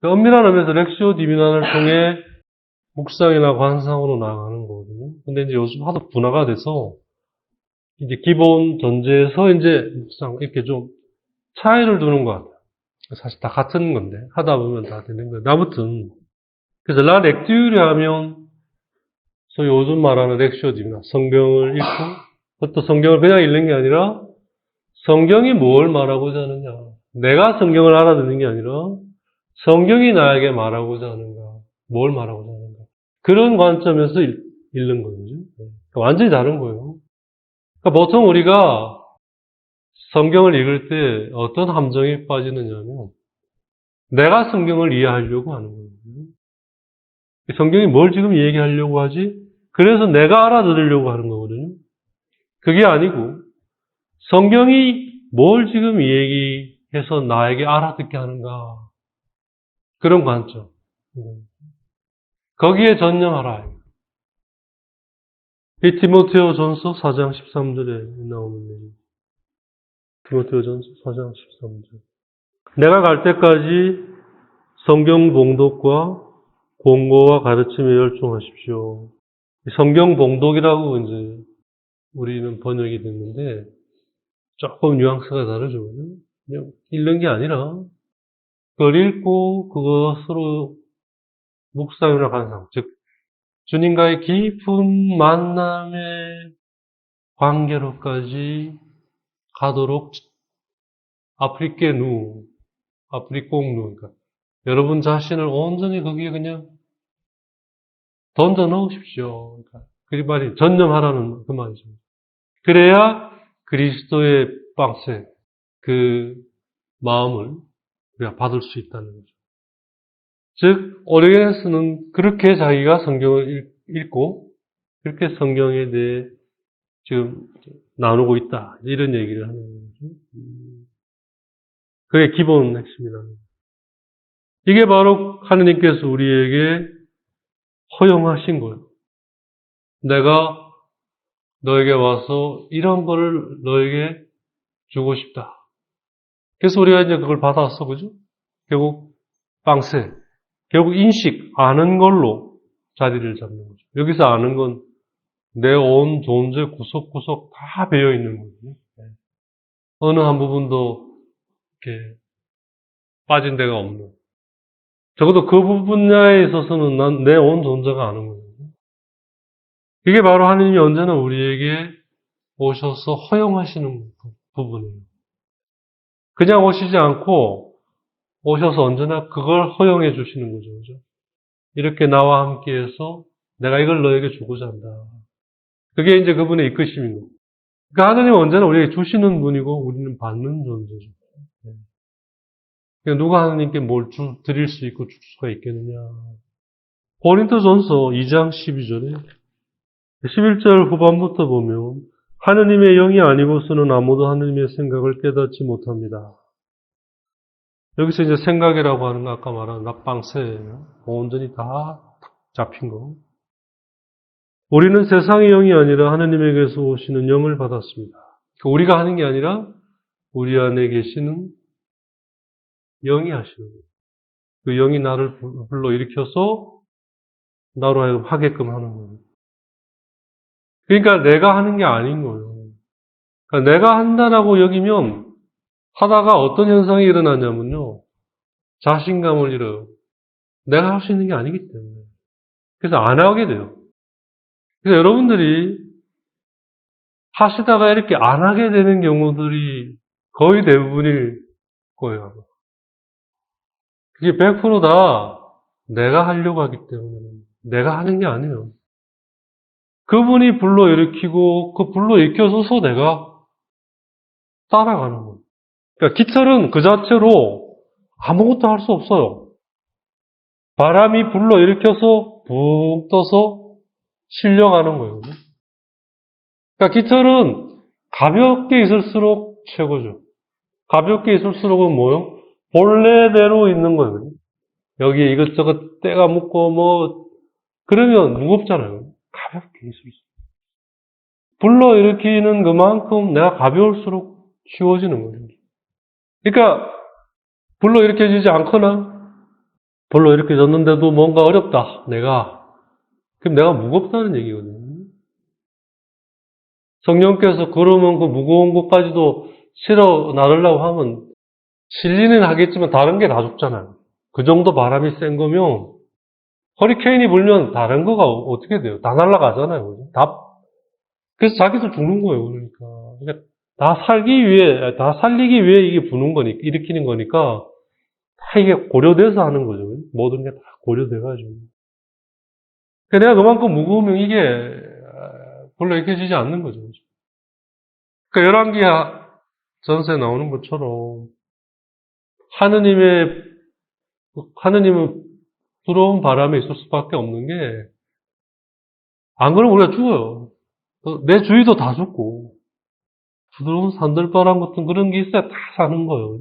엄밀한 의미에서 렉시오 디비나를 통해 묵상이나 관상으로 나아가는 거거든요. 근데 이제 요즘 하도 분화가 돼서 이제 기본 전제에서 이제 묵상 이렇게 좀 차이를 두는 것 같아요. 사실 다 같은 건데 하다 보면 다 되는 건데 아무튼 그래서 라 렉튜르 하면 소위 요즘 말하는 렉시오 디비나 성경을 읽고 또 성경을 그냥 읽는 게 아니라 성경이 뭘 말하고자 하느냐 내가 성경을 알아듣는 게 아니라 성경이 나에게 말하고자 하는가 뭘 말하고자 하는가 그런 관점에서 읽는 거죠. 완전히 다른 거예요. 그러니까 보통 우리가 성경을 읽을 때 어떤 함정에 빠지느냐면 내가 성경을 이해하려고 하는 거예요. 성경이 뭘 지금 얘기하려고 하지? 그래서 내가 알아들으려고 하는 거거든요. 그게 아니고 성경이 뭘 지금 얘기해서 나에게 알아듣게 하는가 그런 관점. 거기에 전념하라. 이 디모데오 전서 4장 13절에 나오는 얘기. 디모데오 전서 4장 13절. 내가 갈 때까지 성경 봉독과 공고와 가르침에 열중하십시오. 성경 봉독이라고 이제 우리는 번역이 됐는데 조금 뉘앙스가 다르죠. 그냥 읽는 게 아니라 그걸 읽고 그것으로 묵상이나 관상, 즉 주님과의 깊은 만남의 관계로까지 가도록 아프리꽁누, 그러니까 여러분 자신을 온전히 거기에 그냥 던져 넣으십시오. 그러니까 그 말이 전념하라는 그 말이죠. 그래야 그리스도의 빵세, 그 마음을 우리가 받을 수 있다는 거죠. 즉, 오르게네스는 그렇게 자기가 성경을 읽고 그렇게 성경에 대해 지금 나누고 있다. 이런 얘기를 하는 거죠. 그게 기본 핵심이라는 거죠. 이게 바로 하느님께서 우리에게 허용하신 거예요. 내가 너에게 와서 이런 거를 너에게 주고 싶다. 그래서 우리가 이제 그걸 받았어, 그죠? 결국 빵세, 결국 인식, 아는 걸로 자리를 잡는 거죠. 여기서 아는 건 내 온 존재 구석구석 다 배어 있는 거거든요. 어느 한 부분도 이렇게 빠진 데가 없는. 적어도 그 분야에 있어서는 난 내 온 존재가 아는 거예요. 이게 바로 하나님이 언제나 우리에게 오셔서 허용하시는 부분이에요. 그냥 오시지 않고 오셔서 언제나 그걸 허용해 주시는 거죠. 그죠? 이렇게 나와 함께해서 내가 이걸 너에게 주고자 한다. 그게 이제 그분의 이끄심인 거예요. 그러니까 하나님은 언제나 우리에게 주시는 분이고 우리는 받는 존재죠. 그러니까 누가 하나님께 뭘 드릴 수 있고 줄 수가 있겠느냐. 고린도전서 2장 12절에 11절 후반부터 보면 하느님의 영이 아니고서는 아무도 하느님의 생각을 깨닫지 못합니다. 여기서 이제 생각이라고 하는 거 아까 말한 납방세예요. 온전히 다 잡힌 거. 우리는 세상의 영이 아니라 하느님에게서 오시는 영을 받았습니다. 우리가 하는 게 아니라 우리 안에 계시는 영이 하시는 거예요. 그 영이 나를 불러일으켜서 나로 하여금 하게끔 하는 거예요. 그러니까 내가 하는 게 아닌 거예요. 그러니까 내가 한다라고 여기면 하다가 어떤 현상이 일어나냐면요. 자신감을 잃어요. 내가 할 수 있는 게 아니기 때문에. 그래서 안 하게 돼요. 그래서 여러분들이 하시다가 이렇게 안 하게 되는 경우들이 거의 대부분일 거예요. 그게 100%다 내가 하려고 하기 때문에 내가 하는 게 아니에요. 그분이 불러일으키고 그 불러일으켜서서 내가 따라가는 거예요. 그러니까 깃털은 그 자체로 아무것도 할 수 없어요. 바람이 불러일으켜서 붕 떠서 실려가는 거예요. 그러니까 깃털은 가볍게 있을수록 최고죠. 가볍게 있을수록은 뭐요? 본래대로 있는 거예요. 여기에 이것저것 때가 묻고 그러면 무겁잖아요. 가볍게 있을수록. 불러일으키는 그만큼 내가 가벼울수록 쉬워지는 거예요. 그러니까 불러일으켜지지 않거나 불러일으켜졌는데도 뭔가 어렵다. 그럼 내가 무겁다는 얘기거든요. 성령께서 그러면 그 무거운 것까지도 실어 나르려고 하면 실리는 하겠지만 다른 게 다 죽잖아요. 그 정도 바람이 센 거면 허리케인이 불면 다른 거가 어떻게 돼요? 다 날아가잖아요. 그래서 자기도 죽는 거예요. 그러니까 다 살리기 위해 이게 부는 거니까, 일으키는 거니까 다 이게 고려돼서 하는 거죠. 모든 게 다 고려돼가지고. 내가 그만큼 무거우면 이게 별로 익혀지지 않는 거죠. 그러니까 열왕기 전서에 나오는 것처럼 하느님은 부러운 바람에 있을 수밖에 없는 게, 안 그러면 우리가 죽어요. 내 주위도 다 죽고, 부드러운 산들바람 같은 그런 게 있어야 다 사는 거예요.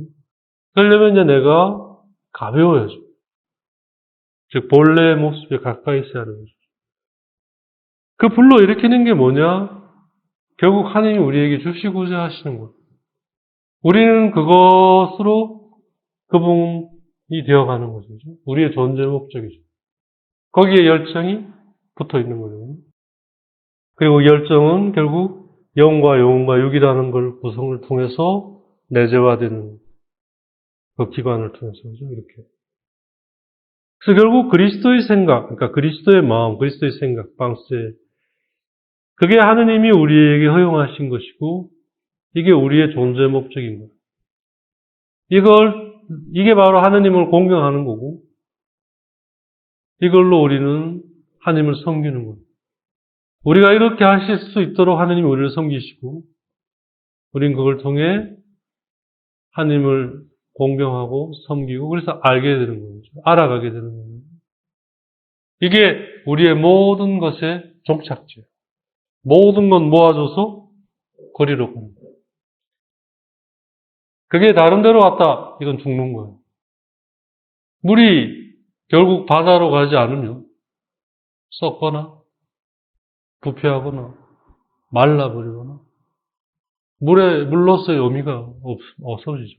그러려면 이제 내가 가벼워야죠. 즉, 본래의 모습에 가까이 있어야 하는 거죠. 그 불러일으키는 게 뭐냐? 결국 하나님이 우리에게 주시고자 하시는 거예요. 우리는 그것으로 그분이 되어가는 거죠. 우리의 존재 목적이죠. 거기에 열정이 붙어 있는 거죠. 그리고 열정은 결국 영과 육이라는 걸 구성을 통해서 내재화되는 그 기관을 통해서죠. 이렇게. 그래서 결국 그리스도의 생각, 그러니까 그리스도의 마음, 그리스도의 생각, 방세, 그게 하느님이 우리에게 허용하신 것이고, 이게 우리의 존재 목적인 거예요. 이게 바로 하느님을 공경하는 거고, 이걸로 우리는 하느님을 섬기는 거예요. 우리가 이렇게 하실 수 있도록 하느님이 우리를 섬기시고, 우린 그걸 통해 하느님을 공경하고 섬기고, 그래서 알게 되는 거죠. 알아가게 되는 거예요. 이게 우리의 모든 것의 종착지예요. 모든 건 모아줘서 거리로 가는 거예요. 그게 다른 데로 갔다, 이건 죽는 거예요. 물이 결국 바다로 가지 않으면 썩거나 부패하거나 말라버리거나 물로서의 의미가 없어지죠.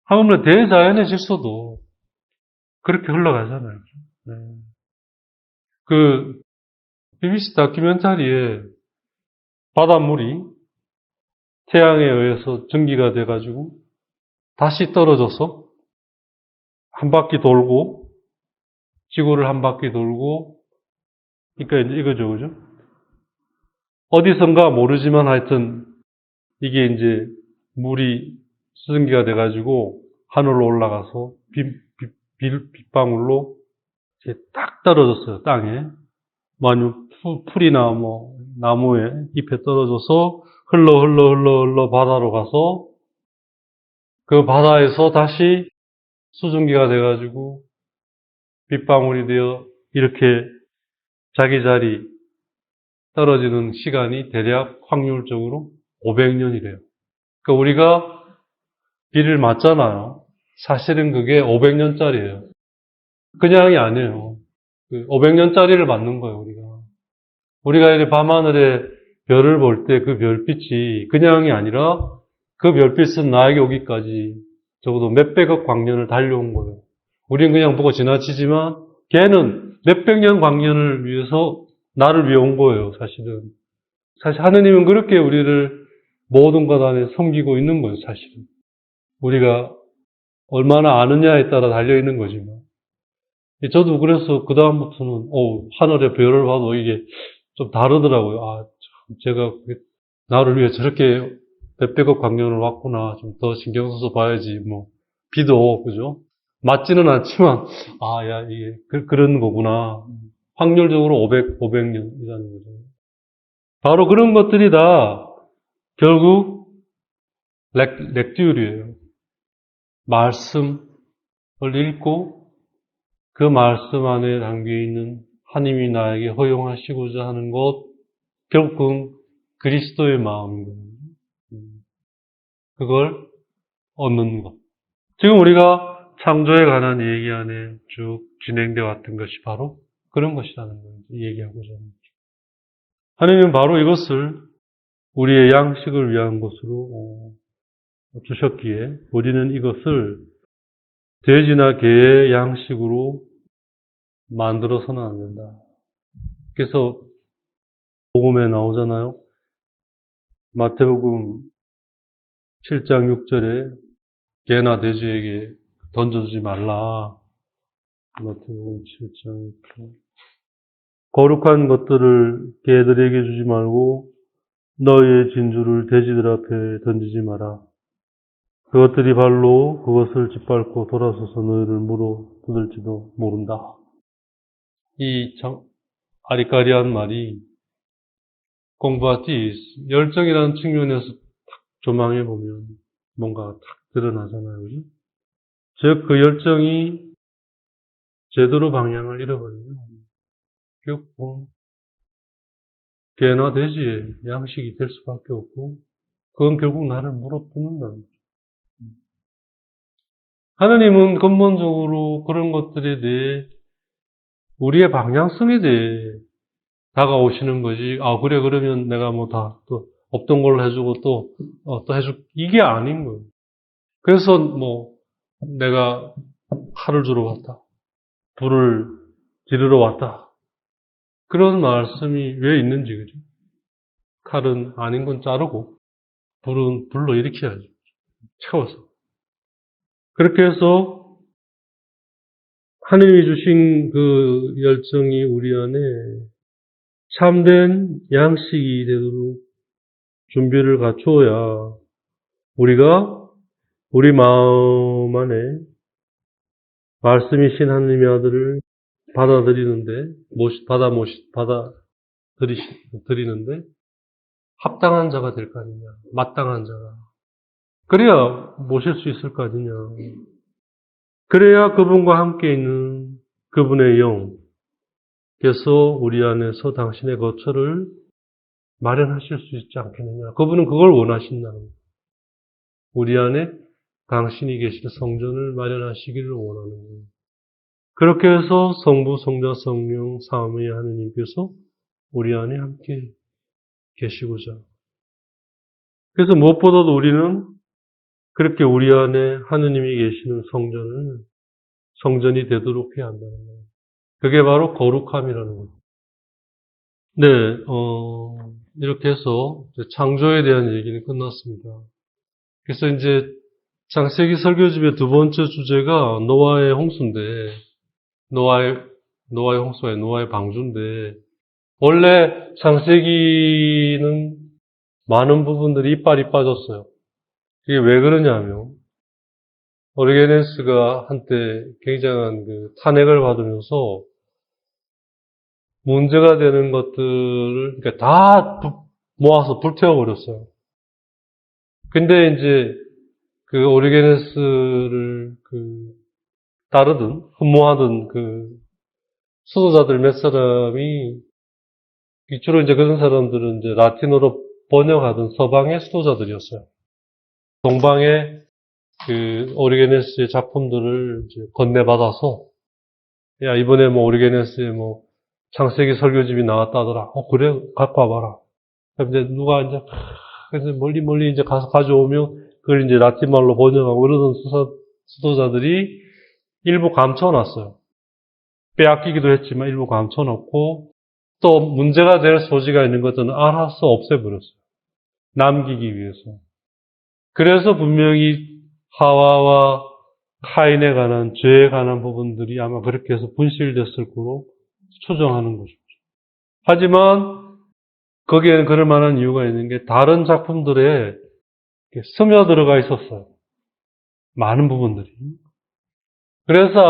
하물며 대자연의 질서도 그렇게 흘러가잖아요. 네. 그 BBC 다큐멘터리에 바닷물이 태양에 의해서 증기가 돼가지고 다시 떨어져서 한 바퀴 돌고 지구를 한 바퀴 돌고 그러니까 이제 이거죠, 그죠? 어디선가 모르지만 하여튼 이게 이제 물이 수증기가 돼가지고 하늘로 올라가서 빗방울로 이제 딱 떨어졌어요, 땅에. 풀이나 나무에 잎에 떨어져서 흘러 바다로 가서 그 바다에서 다시 수증기가 돼가지고 빗방울이 되어 이렇게 자기 자리 떨어지는 시간이 대략 확률적으로 500년이래요. 그러니까 우리가 비를 맞잖아요. 사실은 그게 500년짜리예요. 그냥이 아니에요. 500년짜리를 맞는 거예요, 우리가. 우리가 이렇게 밤하늘에 별을 볼 때 그 별빛이 그냥이 아니라 그 별빛은 나에게 오기까지 적어도 몇백억 광년을 달려온 거예요. 우리는 그냥 보고 지나치지만 걔는 몇백 년 광년을 위해서 나를 위해 온 거예요, 사실은. 사실 하느님은 그렇게 우리를 모든 것 안에 섬기고 있는 거예요, 사실은. 우리가 얼마나 아느냐에 따라 달려있는 거지만. 저도 그래서 그다음부터는, 하늘의 별을 봐도 이게 좀 다르더라고요. 제가 나를 위해 저렇게 몇백억 광년을 왔구나. 좀 더 신경 써서 봐야지. 뭐, 비도, 그죠? 맞지는 않지만, 아, 야, 이게, 그런 거구나. 확률적으로 500년이라는 거죠. 바로 그런 것들이 다 결국 렉듀얼이에요. 말씀을 읽고 그 말씀 안에 담겨 있는 하나님이 나에게 허용하시고자 하는 것, 결국은 그리스도의 마음인 거예요. 그걸 얻는 것. 지금 우리가 창조에 관한 얘기 안에 쭉 진행되어 왔던 것이 바로 그런 것이라는 걸 얘기하고자 합니다. 하나님은 바로 이것을 우리의 양식을 위한 것으로 주셨기에 우리는 이것을 돼지나 개의 양식으로 만들어서는 안 된다. 그래서 복음에 나오잖아요. 마태복음 7장 6절에 개나 돼지에게 던져주지 말라. 마태복음 7장 6절. 거룩한 것들을 개들에게 주지 말고 너희의 진주를 돼지들 앞에 던지지 마라. 그것들이 발로 그것을 짓밟고 돌아서서 너희를 물어 뜯을지도 모른다. 이 아리까리한 말이 공부하지 열정이라는 측면에서 딱 조망해 보면 뭔가 딱 드러나잖아요. 그죠? 즉, 그 열정이 제대로 방향을 잃어버리면 결국 개나 돼지의 양식이 될 수밖에 없고 그건 결국 나를 물어뜯는다는 거죠. 하나님은 근본적으로 그런 것들에 대해 우리의 방향성에 대해 다가오시는 것이, 아, 그래, 그러면 내가 뭐 또, 없던 걸로 해주고 또 이게 아닌 거예요. 그래서 내가 칼을 주러 왔다. 불을 지르러 왔다. 그런 말씀이 왜 있는지, 그죠? 칼은 아닌 건 자르고, 불은 불로 일으켜야죠. 채워서. 그렇게 해서, 하느님이 주신 그 열정이 우리 안에 참된 양식이 되도록 준비를 갖추어야 우리가 우리 마음 안에 말씀이신 하느님의 아들을 받아들이는데, 받아들이는데, 합당한 자가 될 거 아니냐. 마땅한 자가. 그래야 모실 수 있을 거 아니냐. 그래야 그분과 함께 있는 그분의 영께서 우리 안에서 당신의 거처를 마련하실 수 있지 않겠느냐. 그분은 그걸 원하신다는 거예요. 우리 안에 당신이 계실 성전을 마련하시기를 원하는 거예요. 그렇게 해서 성부, 성자, 성령, 삼위의 하느님께서 우리 안에 함께 계시고자. 그래서 무엇보다도 우리는 그렇게 우리 안에 하느님이 계시는 성전이 되도록 해야 한다는 거예요. 그게 바로 거룩함이라는 거예요. 네, 이렇게 해서 창조에 대한 얘기는 끝났습니다. 그래서 이제 창세기 설교집의 두 번째 주제가 노아의 홍수인데, 노아의 홍수가 노아의 방주인데, 원래 창세기는 많은 부분들이 이빨이 빠졌어요. 이게 왜 그러냐면, 오르게네스가 한때 굉장한 그 탄핵을 받으면서 문제가 되는 것들을 그러니까 다 모아서 불태워버렸어요. 근데 이제 그 오르게네스를 따르던, 흠모하던 수도자들 몇 사람이 주로 이제 그런 사람들은 이제 라틴어로 번역하던 서방의 수도자들이었어요. 동방의 오르게네스의 작품들을 이제 건네받아서, 야, 이번에 오르게네스의 창세기 설교집이 나왔다더라. 그래, 갖고 와봐라. 그럼 이제 누가 이제, 그래서 멀리 이제 가서 가져오면, 그걸 이제 라틴말로 번역하고 그러던 수도자들이 일부 감춰놨어요. 빼앗기기도 했지만 일부 감춰놓고, 또 문제가 될 소지가 있는 것들은 알아서 없애버렸어요. 남기기 위해서. 그래서 분명히 하와와 카인에 관한, 죄에 관한 부분들이 아마 그렇게 해서 분실됐을 거로 추정하는 것이죠. 하지만 거기에는 그럴 만한 이유가 있는 게 다른 작품들에 이렇게 스며들어가 있었어요. 많은 부분들이. 그래서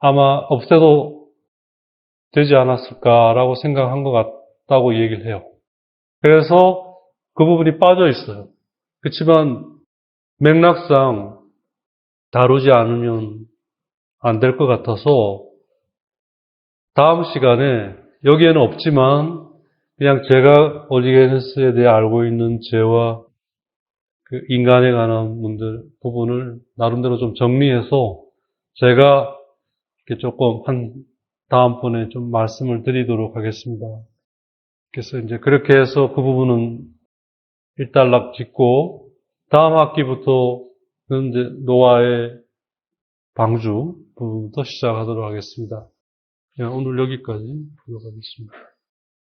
아마 없애도 되지 않았을까라고 생각한 것 같다고 얘기를 해요. 그래서 그 부분이 빠져 있어요. 그렇지만 맥락상 다루지 않으면 안 될 것 같아서 다음 시간에 여기에는 없지만 그냥 제가 오리게네스에 대해 알고 있는 죄와 그 인간에 관한 부분을 나름대로 좀 정리해서 제가 이렇게 조금 다음번에 좀 말씀을 드리도록 하겠습니다. 그래서 이제 그렇게 해서 그 부분은 일단락 짓고 다음 학기부터는 이제 노아의 방주 부분부터 시작하도록 하겠습니다. 오늘 여기까지 하도록 하겠습니다.